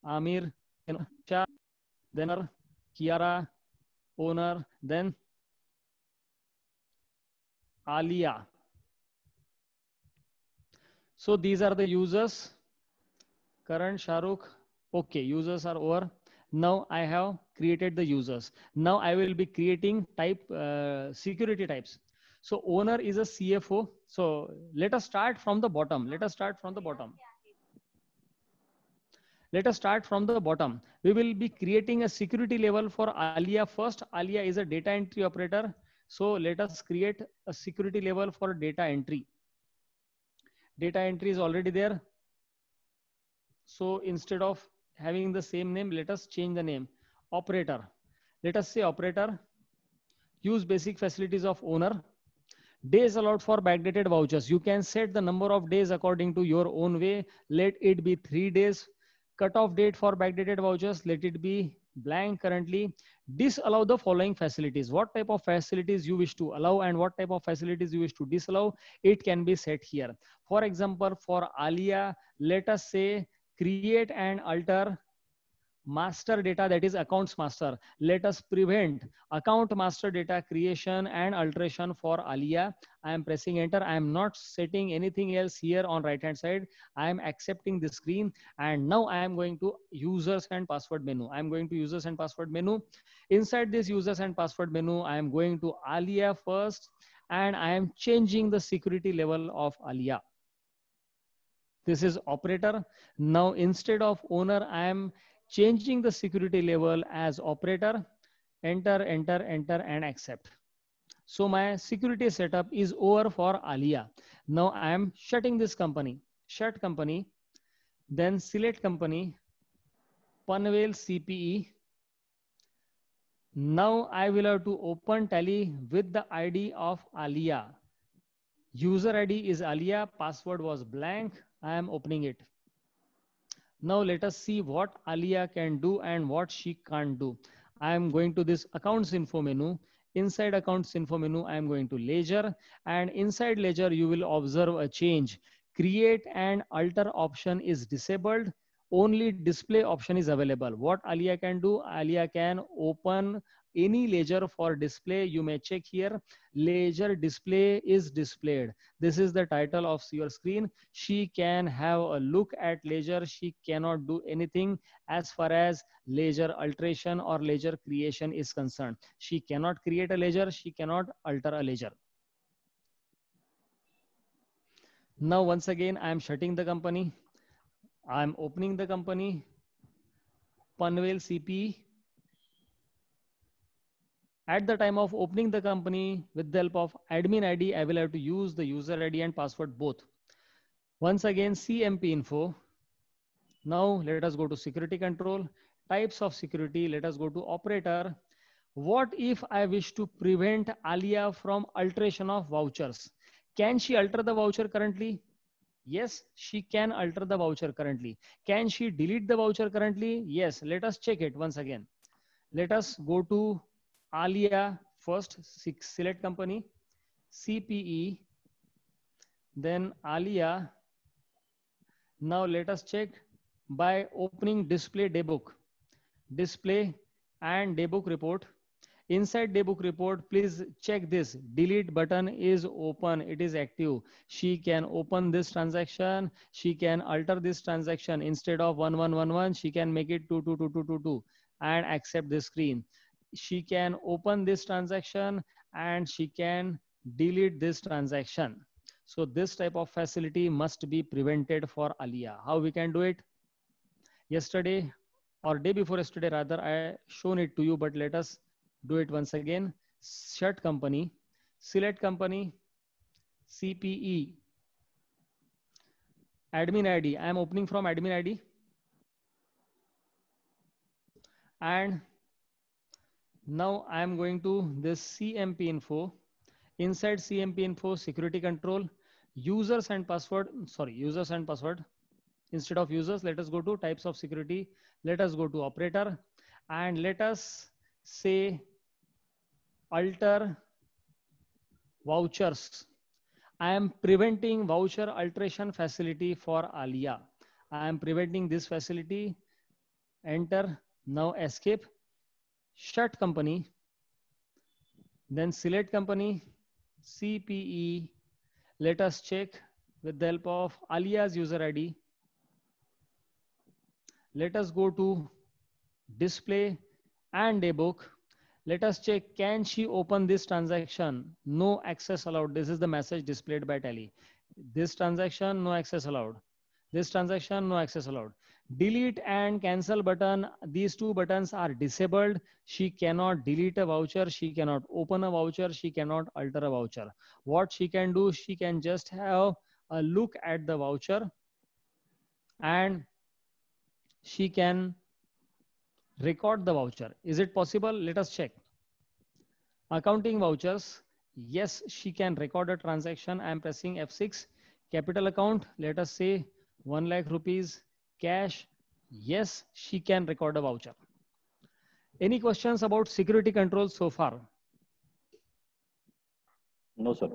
S1: Amir, then Kiara, owner, then Alia. So these are the users. Karan, Shahrukh. Okay, users are over. Now I have created the users. Now I will be creating security types. So owner is a CFO. So let us start from the bottom. Let us start from the bottom. Let us start from the bottom. We will be creating a security level for Alia first. Alia is a data entry operator. So let us create a security level for data entry. Data entry is already there. So instead of having the same name, let us change the name. Operator. Let us say operator. Use basic facilities of owner. Days allowed for backdated vouchers. You can set the number of days according to your own way. Let it be 3 days. Cutoff date for backdated vouchers. Let it be blank currently. Disallow the following facilities. What type of facilities you wish to allow and what type of facilities you wish to disallow, it can be set here. For example, for Alia, let us say create and alter master data, that is accounts master. Let us prevent account master data creation and alteration for Alia. I am pressing enter. I am not setting anything else here on right hand side. I am accepting the screen and now I am going to users and password menu. I am going to users and password menu. Inside this users and password menu, I am going to Alia first and I am changing the security level of Alia. This is operator. Now instead of owner, I am changing the security level as operator. Enter, enter, enter and accept. So my security setup is over for Alia. Now I am shutting this company. Shut company. Then select company. Panvel CPE. Now I will have to open Tally with the ID of Alia. User ID is Alia. Password was blank. I am opening it. Now let us see what Alia can do and what she can't do. I am going to this accounts info menu. Inside accounts info menu, I am going to ledger, and inside ledger, you will observe a change. Create and alter option is disabled. Only display option is available. What Alia can do? Alia can open any ledger for display. You may check here. Ledger display is displayed. This is the title of your screen. She can have a look at ledger. She cannot do anything as far as ledger alteration or ledger creation is concerned. She cannot create a ledger. She cannot alter a ledger. Now, once again, I am shutting the company. I am opening the company. Panvel CP. At the time of opening the company, with the help of admin ID, I will have to use the user ID and password both. Once again, CMP info. Now let us go to security control. Types of security, let us go to operator. What if I wish to prevent Alia from alteration of vouchers? Can she alter the voucher currently? Yes, she can alter the voucher currently. Can she delete the voucher currently? Yes, let us check it once again. Let us go to Alia first, select company, CPE, then Alia. Now let us check by opening display daybook. Display and daybook report. Inside daybook report, please check this. Delete button is open. It is active. She can open this transaction. She can alter this transaction. Instead of 1111, she can make it 222222 and accept this screen. She can open this transaction and she can delete this transaction. So this type of facility must be prevented for Alia. How we can do it? Yesterday or day before yesterday rather, I shown it to you, but let us do it once again. Shut company, select company, CPE. admin ID. I am opening from admin ID. And now I am going to this CMP info. Inside CMP info, security control, users and password. Sorry, users and password. Instead of users, let us go to types of security. Let us go to operator and let us say alter vouchers. I am preventing voucher alteration facility for Alia. I am preventing this facility. Enter. Now escape. Shut company. Then select company. CPE. Let us check with the help of Alia's user ID. Let us go to display and daybook. Let us check, can she open this transaction? No access allowed. This is the message displayed by Tally. This transaction, no access allowed. This transaction, no access allowed. Delete and cancel button. These two buttons are disabled. She cannot delete a voucher. She cannot open a voucher. She cannot alter a voucher. What she can do, she can just have a look at the voucher and she can record the voucher. Is it possible? Let us check. Accounting vouchers. Yes, she can record a transaction. I am pressing F6. Capital account. Let us say 1 lakh rupees cash. Yes, she can record a voucher. Any questions about security controls so far?
S3: No, sir.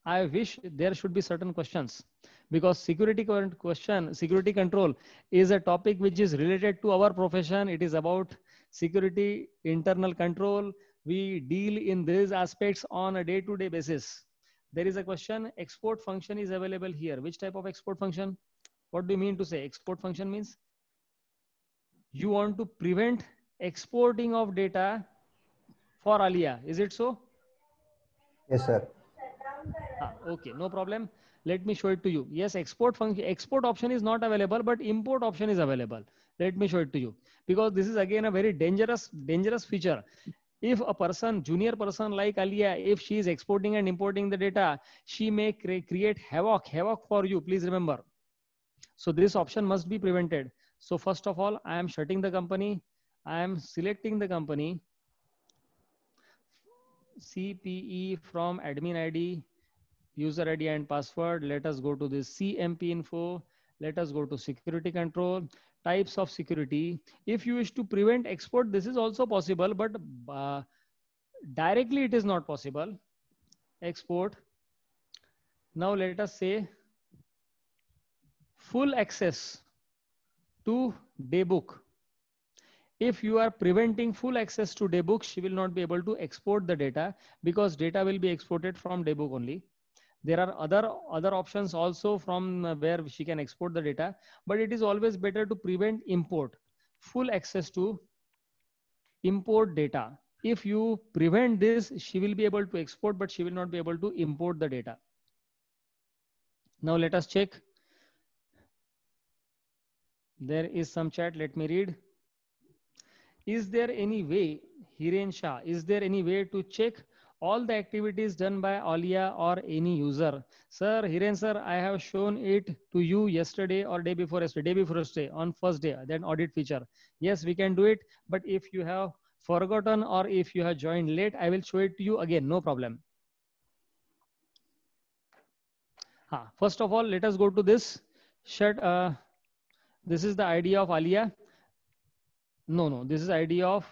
S1: I wish there should be certain questions because security control is a topic which is related to our profession. It is about security, internal control. We deal in these aspects on a day-to-day basis. There is a question, export function is available here. Which type of export function? What do you mean to say? Export function means you want to prevent exporting of data for Alia. Is it so?
S2: Yes, sir.
S1: Okay, no problem. Let me show it to you. Yes, export option is not available, but import option is available. Let me show it to you because this is again a very dangerous feature. If a person, junior person like Alia, if she is exporting and importing the data, she may create havoc for you. Please remember. So this option must be prevented. So first of all, I am shutting the company. I am selecting the company. CPE from admin ID, user ID and password. Let us go to this CMP info. Let us go to security control, types of security. If you wish to prevent export, this is also possible, but directly it is not possible. Export. Now let us say full access to daybook. If you are preventing full access to daybook, she will not be able to export the data because data will be exported from daybook only. There are other options also from where she can export the data, but it is always better to prevent import, full access to import data. If you prevent this, she will be able to export, but she will not be able to import the data. Now let us check. There is some chat. Let me read. Is there any way, Hiren Shah, is there any way to check all the activities done by Alia or any user? Sir, Hiren sir, I have shown it to you yesterday or day before yesterday on first day, then audit feature. Yes, we can do it. But if you have forgotten or if you have joined late, I will show it to you again. No problem. First of all, let us go to this. This is the ID of Alia. No, this is ID of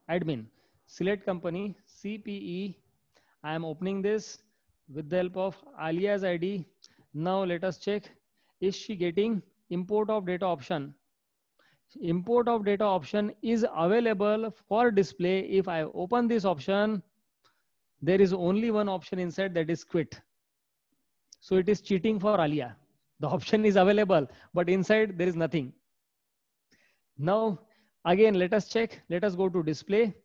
S1: admin. Select company, CPE. I am opening this with the help of Alia's ID. Now let us check. Is she getting import of data option? Import of data option is available for display. If I open this option, there is only one option inside, that is quit. So it is cheating for Alia. The option is available, but inside there is nothing. Now, again, let us check. Let us go to display.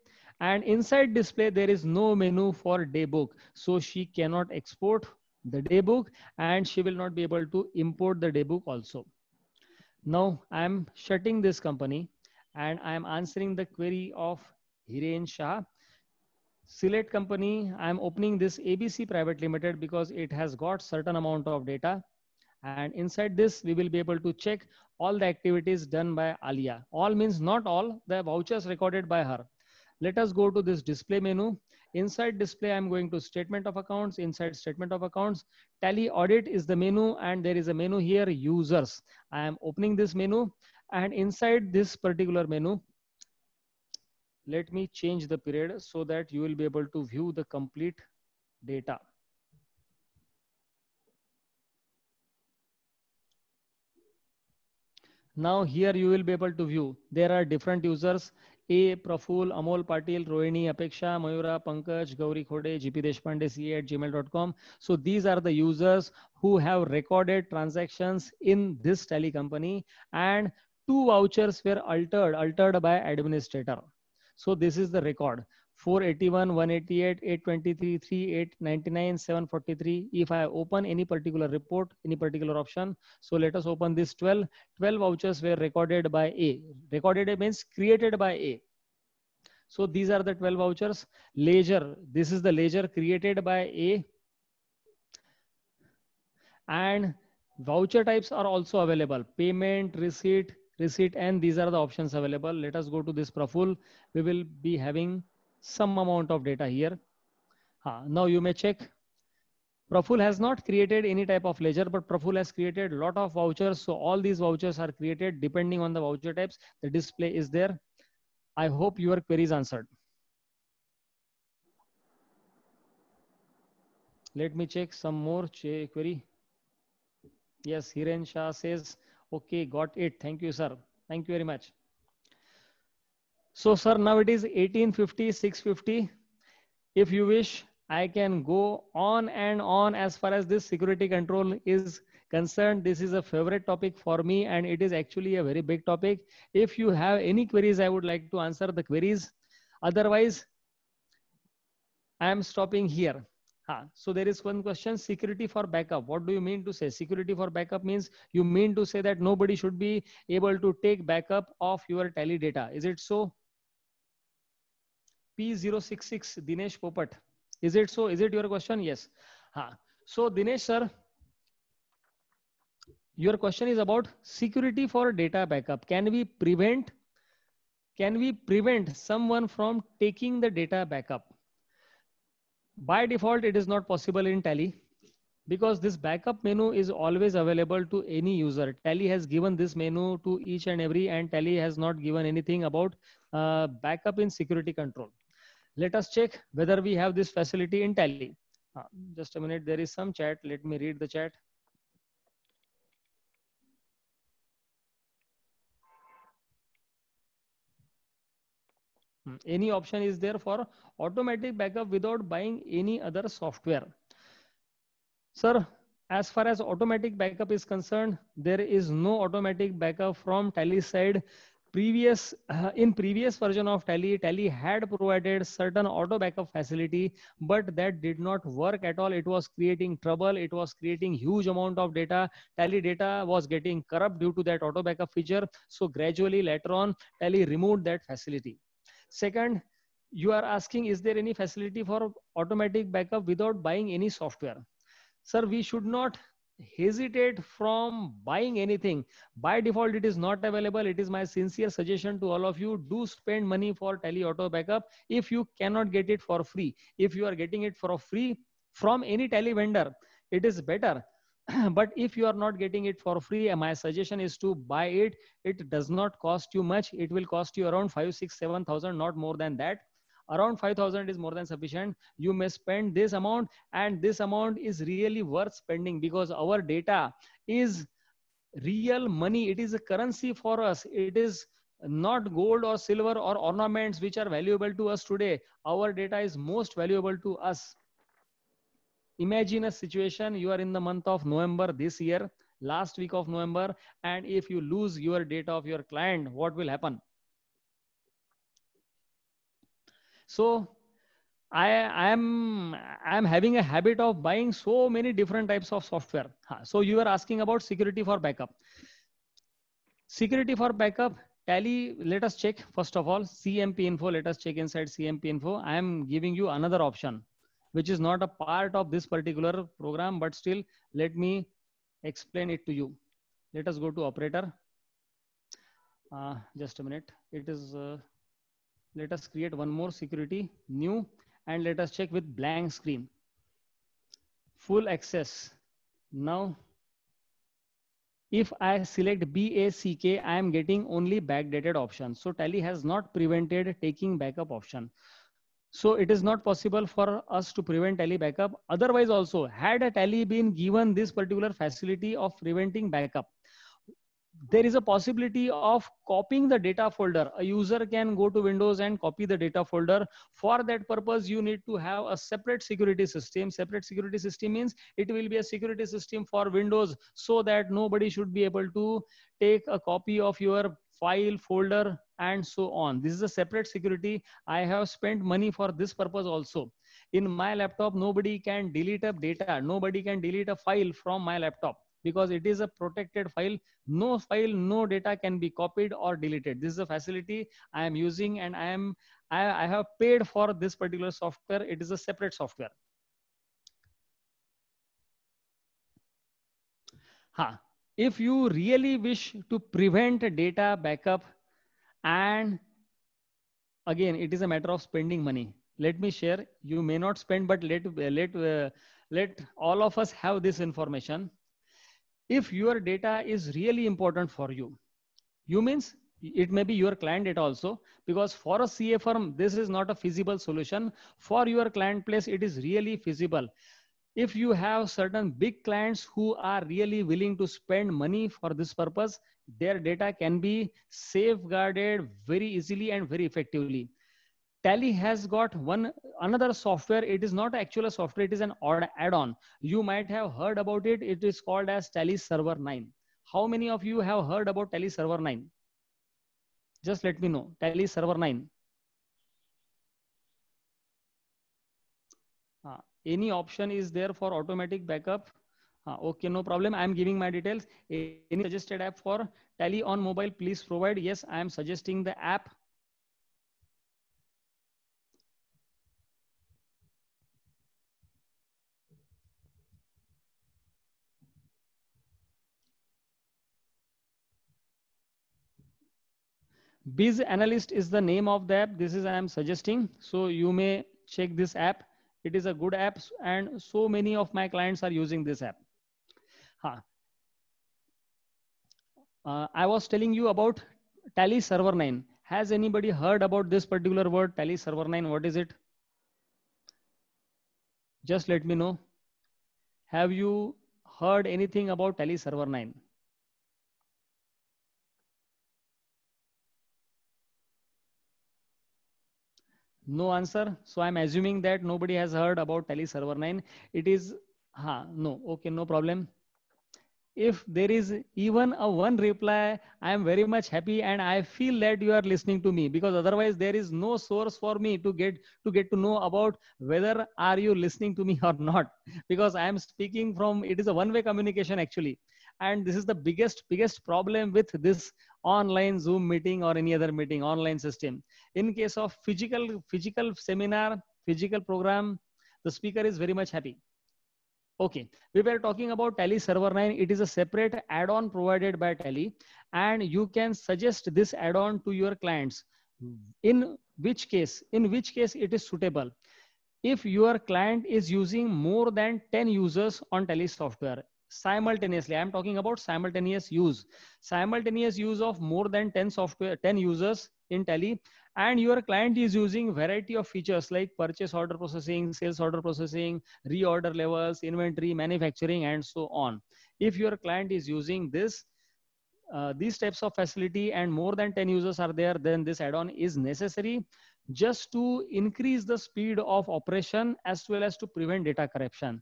S1: And inside display, there is no menu for daybook. So she cannot export the daybook and she will not be able to import the daybook also. Now, I am shutting this company and I am answering the query of Hiren Shah. select company. I'm opening this ABC Private Limited because it has got certain amount of data. And inside this, we will be able to check all the activities done by Alia. All means not all, the vouchers recorded by her. Let us go to this display menu. Inside display, I'm going to statement of accounts. Inside statement of accounts, tally audit is the menu, and there is a menu here, users. I am opening this menu, and inside this particular menu, let me change the period so that you will be able to view the complete data. Now here you will be able to view, there are different users, A, Praful, Amol Patil, Rohini, Apeksha, Mayura, Pankaj, Gauri Khode, GP Deshpande, CA@gmail.com. So these are the users who have recorded transactions in this Tally company, and 2 vouchers were altered by administrator. So this is the record. 481, 188, 823, 3, 899, 743. If I open any particular report, any particular option, so let us open this 12 vouchers were recorded by A. Recorded means created by A. So these are the 12 vouchers. Ledger, this is the ledger created by A. And voucher types are also available. Payment, receipt, and these are the options available. Let us go to this Praful. We will be having some amount of data here. Now you may check. Praful has not created any type of ledger, but Praful has created a lot of vouchers. So all these vouchers are created depending on the voucher types. The display is there. I hope your query is answered. Let me check some more query. Yes, Hiren Shah says, okay, got it. Thank you, sir. Thank you very much. So, sir, now it is 1850, 650. If you wish, I can go on and on as far as this security control is concerned. This is a favorite topic for me, and it is actually a very big topic. If you have any queries, I would like to answer the queries. Otherwise, I am stopping here. So there is one question, security for backup. What do you mean to say? Security for backup means you mean to say that nobody should be able to take backup of your Tally data. Is it so? P066, Dinesh Popat. Is it so? Is it your question? Yes. So Dinesh sir, your question is about security for data backup. Can we prevent someone from taking the data backup? By default, it is not possible in Tally because this backup menu is always available to any user. Tally has given this menu to each and every, and Tally has not given anything about backup in security control. Let us check whether we have this facility in Tally. Just a minute, there is some chat. Let me read the chat. Any option is there for automatic backup without buying any other software? Sir, as far as automatic backup is concerned, there is no automatic backup from Tally side. In previous version of Tally had provided certain auto backup facility, but that did not work at all. It was creating trouble. It was creating huge amount of data. Tally data was getting corrupt due to that auto backup feature. So gradually later on, Tally removed that facility. Second, you are asking, is there any facility for automatic backup without buying any software? Sir, we should not hesitate from buying anything. By default, it is not available. It is my sincere suggestion to all of you, do spend money for Tally auto backup if you cannot get it for free. If you are getting it for free from any Tally vendor, it is better. But if you are not getting it for free, my suggestion is to buy it. It does not cost you much. It will cost you around 5, 6, 7,000, not more than that. Around 5,000 is more than sufficient. You may spend this amount, and this amount is really worth spending because our data is real money. It is a currency for us. It is not gold or silver or ornaments which are valuable to us today. Our data is most valuable to us. Imagine a situation, you are in the month of November this year, last week of November, and if you lose your data of your client, what will happen? So I am having a habit of buying so many different types of software. So you are asking about security for backup. Security for backup, Tally, let us check first of all, CMP info, let us check inside CMP info. I am giving you another option, which is not a part of this particular program, but still let me explain it to you. Let us go to operator. Just a minute. It is, let us create one more security, new, and let us check with blank screen. Full access. Now, if I select BACK, I am getting only backdated option. So Tally has not prevented taking backup option. So it is not possible for us to prevent Tally backup. Otherwise also, had a Tally been given this particular facility of preventing backup, there is a possibility of copying the data folder. A user can go to Windows and copy the data folder. For that purpose, you need to have a separate security system. Separate security system means it will be a security system for Windows, so that nobody should be able to take a copy of your file, folder, and so on. This is a separate security. I have spent money for this purpose also. In my laptop, nobody can delete a data. Nobody can delete a file from my laptop, because it is a protected file. No file, no data can be copied or deleted. This is a facility I am using, and I have paid for this particular software. It is a separate software. If you really wish to prevent data backup, and again, it is a matter of spending money. Let me share. You may not spend, but let all of us have this information. If your data is really important for you, you means it may be your client data also, because for a CA firm, this is not a feasible solution. For your client place, it is really feasible. If you have certain big clients who are really willing to spend money for this purpose, their data can be safeguarded very easily and very effectively. Tally has got another software. It is not actual software. It is an add-on. You might have heard about it. It is called as Tally Server 9. How many of you have heard about Tally Server 9? Just let me know. Tally Server 9. Any option is there for automatic backup? Okay, no problem. I am giving my details. Any suggested app for Tally on mobile, please provide. Yes, I am suggesting the app. Biz Analyst is the name of the app. This is I am suggesting. So you may check this app. It is a good app, and so many of my clients are using this app. I was telling you about Tally Server 9. Has anybody heard about this particular word, Tally Server 9? What is it? Just let me know. Have you heard anything about Tally Server 9? No answer. So I'm assuming that nobody has heard about Tally Server 9. It is, no, okay, no problem. If there is even a one reply, I am very much happy, and I feel that you are listening to me, because otherwise there is no source for me to get to know about whether are you listening to me or not, because I am speaking from, it is a one-way communication actually. And this is the biggest problem with this online Zoom meeting or any other meeting, online system. In case of physical seminar, physical program, the speaker is very much happy. Okay, we were talking about Tally Server 9. It is a separate add-on provided by Tally, and you can suggest this add-on to your clients. In which case it is suitable. If your client is using more than 10 users on Tally software simultaneously, I am talking about simultaneous use of more than 10 users in Tally, and your client is using variety of features like purchase order processing, sales order processing, reorder levels, inventory, manufacturing, and so on. If your client is using these types of facility and more than 10 users are there, then this add-on is necessary just to increase the speed of operation as well as to prevent data corruption.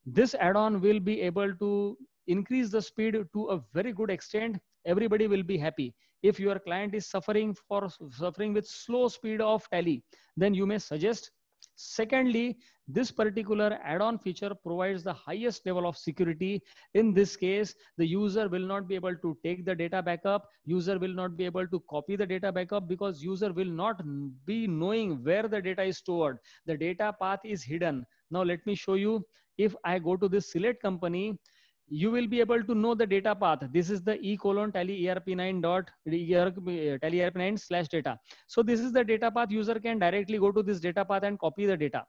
S1: This add-on will be able to increase the speed to a very good extent. Everybody will be happy. If your client is suffering with slow speed of Tally, then you may suggest Secondly, this particular add-on feature provides the highest level of security. In this case, the user will not be able to take the data backup. User will not be able to copy the data backup because user will not be knowing where the data is stored. The data path is hidden. Now let me show you. If I go to this select company, you will be able to know the data path. This is the e:/tally erp9 tally erp9 slash data. So this is the data path. User can directly go to this data path and copy the data.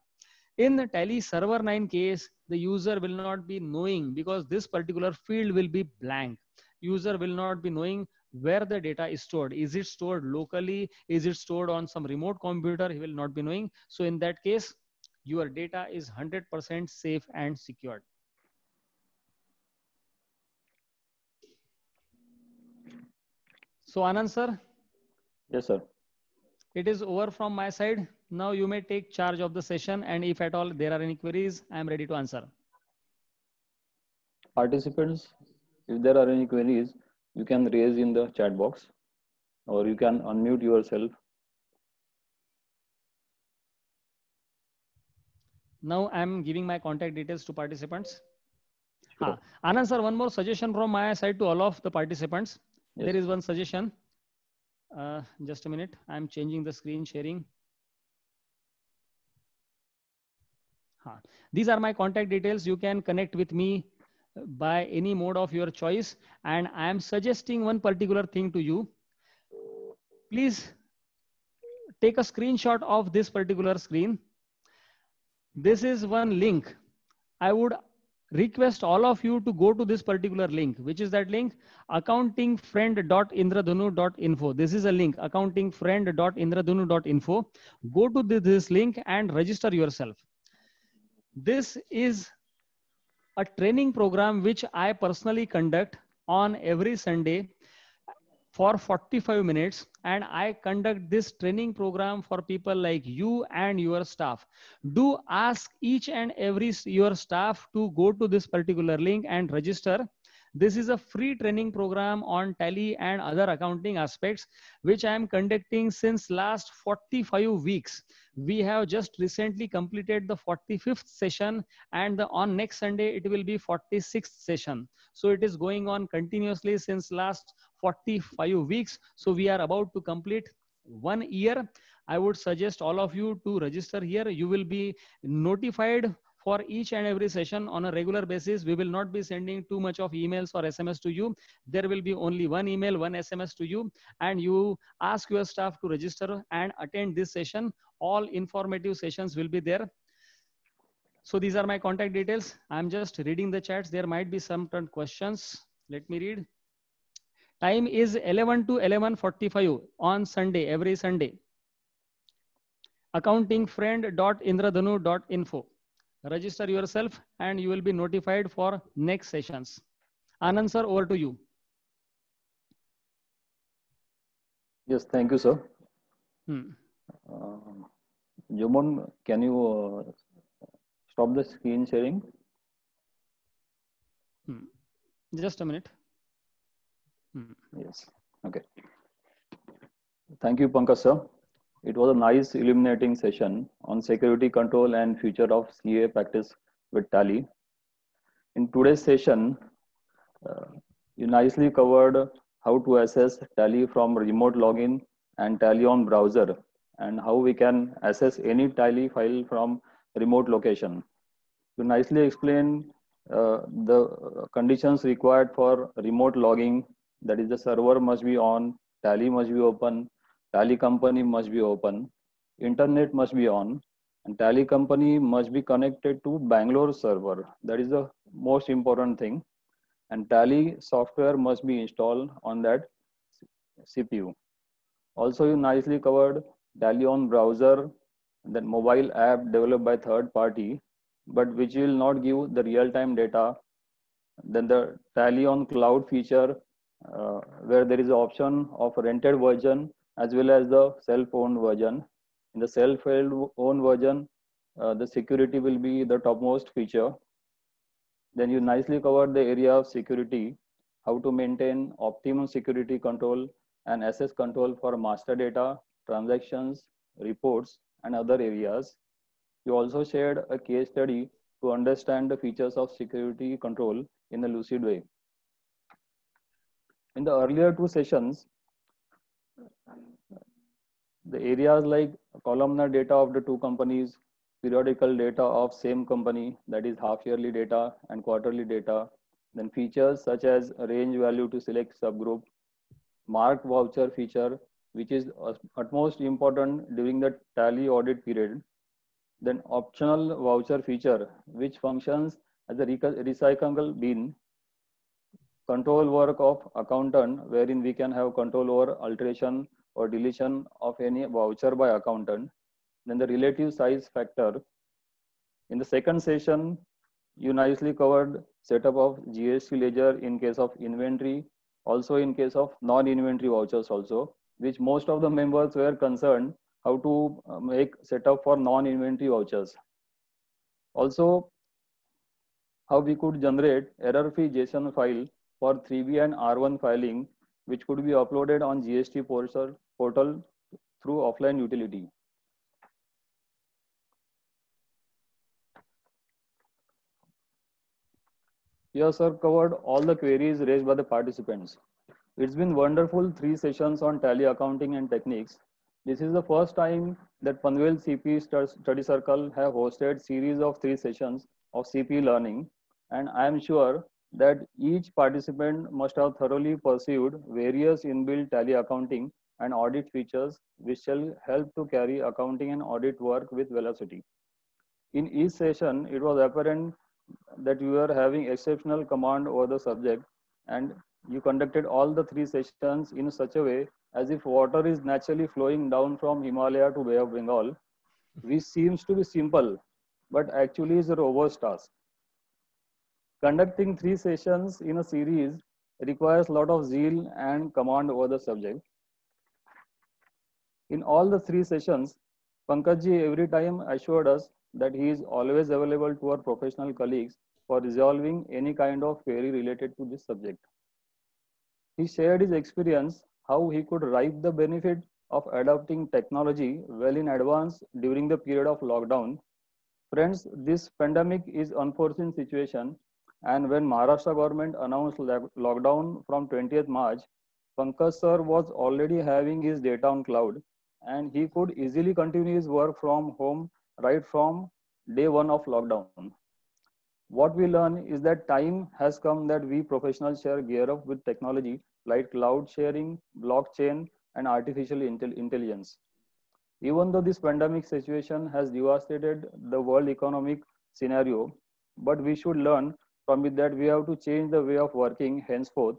S1: In the tally server 9 case, the user will not be knowing because this particular field will be blank. User will not be knowing where the data is stored. Is it stored locally? Is it stored on some remote computer? He will not be knowing. So in that case, your data is 100% safe and secured. So Anand sir?
S3: Yes, sir.
S1: It is over from my side. Now you may take charge of the session, and if at all there are any queries, I am ready to answer.
S3: Participants, if there are any queries, you can raise in the chat box or you can unmute yourself.
S1: Now I am giving my contact details to participants.
S3: Sure.
S1: Anand sir, one more suggestion from my side to all of the participants. Yes. There is one suggestion. Just a minute. I'm changing the screen sharing. These are my contact details. You can connect with me by any mode of your choice. And I am suggesting one particular thing to you. Please take a screenshot of this particular screen. This is one link. I would request all of you to go to this particular link. Which is that link? accountingfriend.indradhanu.info. This is a link, accountingfriend.indradhanu.info. Go to this link and register yourself. This is a training program which I personally conduct on every Sunday for 45 minutes, and I conduct this training program for people like you and your staff. Do ask each and every your staff to go to this particular link and register. This is a free training program on tally and other accounting aspects, which I am conducting since last 45 weeks. We have just recently completed the 45th session, and on next Sunday, it will be 46th session. So it is going on continuously since last 45 weeks. So we are about to complete 1 year. I would suggest all of you to register here. You will be notified for each and every session on a regular basis. We will not be sending too much of emails or SMS to you. There will be only one email, one SMS to you, and you ask your staff to register and attend this session. All informative sessions will be there. So these are my contact details. I'm just reading the chats. There might be some questions. Let me read. Time is 11 to 11:45 on Sunday, every Sunday. accountingfriend.indradhanu.info. Register yourself and you will be notified for next sessions. Anand sir, over to you.
S3: Yes, thank you, sir. Jumon, can you stop the screen sharing?
S1: Just a minute.
S3: Yes, okay. Thank you, Pankaj sir. It was a nice illuminating session on security control and future of CA practice with Tally. In today's session, you nicely covered how to assess Tally from remote login and Tally on browser, and how we can assess any Tally file from remote location. You nicely explained the conditions required for remote logging. That is, the server must be on, Tally must be open, Tally company must be open, internet must be on, and Tally company must be connected to Bangalore server. That is the most important thing. And Tally software must be installed on that CPU. Also, you nicely covered Tally on browser, that mobile app developed by third party, but which will not give the real-time data. Then the Tally on cloud feature, where there is an option of rented version as well as the self-owned version. In the self-owned version, the security will be the topmost feature. Then you nicely covered the area of security, how to maintain optimum security control and access control for master data, transactions, reports, and other areas. You also shared a case study to understand the features of security control in a lucid way. In the earlier two sessions, the areas like columnar data of the two companies, periodical data of same company, that is half yearly data and quarterly data, then features such as range value to select subgroup, marked voucher feature, which is utmost important during the tally audit period, then optional voucher feature, which functions as a recyclable bin, control work of accountant, wherein we can have control over alteration or deletion of any voucher by accountant. Then the relative size factor. In the second session, you nicely covered setup of GST ledger in case of inventory, also in case of non-inventory vouchers also, which most of the members were concerned how to make setup for non-inventory vouchers. Also, how we could generate error-free JSON file for 3B and R1 filing, which could be uploaded on GST portal through offline utility. Here, sir, covered all the queries raised by the participants. It's been wonderful 3 sessions on tally accounting and techniques. This is the first time that Panvel CP Study Circle have hosted series of 3 sessions of CP learning, and I am sure that each participant must have thoroughly pursued various inbuilt tally accounting and audit features which shall help to carry accounting and audit work with velocity. In each session, it was apparent that you are having exceptional command over the subject, and you conducted all the 3 sessions in such a way as if water is naturally flowing down from Himalaya to Bay of Bengal, which seems to be simple, but actually is a robust task. Conducting 3 sessions in a series requires a lot of zeal and command over the subject. In all the 3 sessions, Pankajji every time assured us that he is always available to our professional colleagues for resolving any kind of query related to this subject. He shared his experience how he could reap the benefit of adopting technology well in advance during the period of lockdown. Friends, this pandemic is unforeseen situation, and when Maharashtra government announced lockdown from 20th March, Pankaj sir was already having his data on cloud, and he could easily continue his work from home right from day 1 of lockdown. What we learn is that time has come that we professionals share gear up with technology like cloud sharing, blockchain, and artificial intelligence. Even though this pandemic situation has devastated the world economic scenario, but we should learn from it that we have to change the way of working henceforth.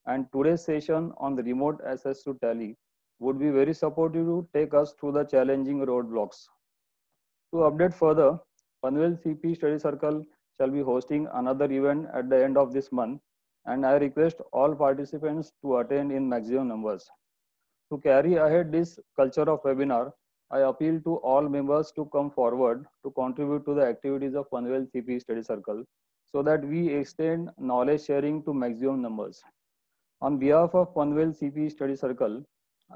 S3: And today's session on the remote access to tally would be very supportive to take us through the challenging roadblocks. To update further, Panvel CP Study Circle shall be hosting another event at the end of this month, and I request all participants to attend in maximum numbers. To carry ahead this culture of webinar, I appeal to all members to come forward to contribute to the activities of Panvel CP Study Circle so that we extend knowledge sharing to maximum numbers. On behalf of Panvel CP Study Circle,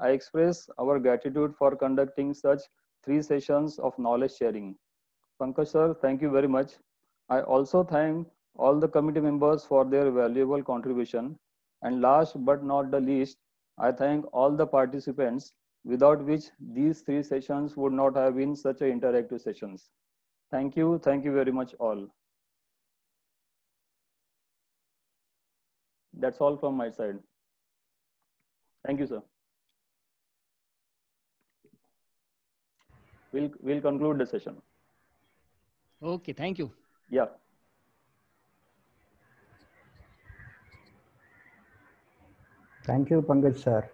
S3: I express our gratitude for conducting such 3 sessions of knowledge sharing. Pankaj sir, thank you very much. I also thank all the committee members for their valuable contribution. And last but not the least, I thank all the participants without which these 3 sessions would not have been such a interactive sessions. Thank you very much all. That's all from my side. Thank you, sir. We'll conclude the session.
S1: Okay, thank you.
S3: Yeah.
S2: Thank you, Pankaj sir.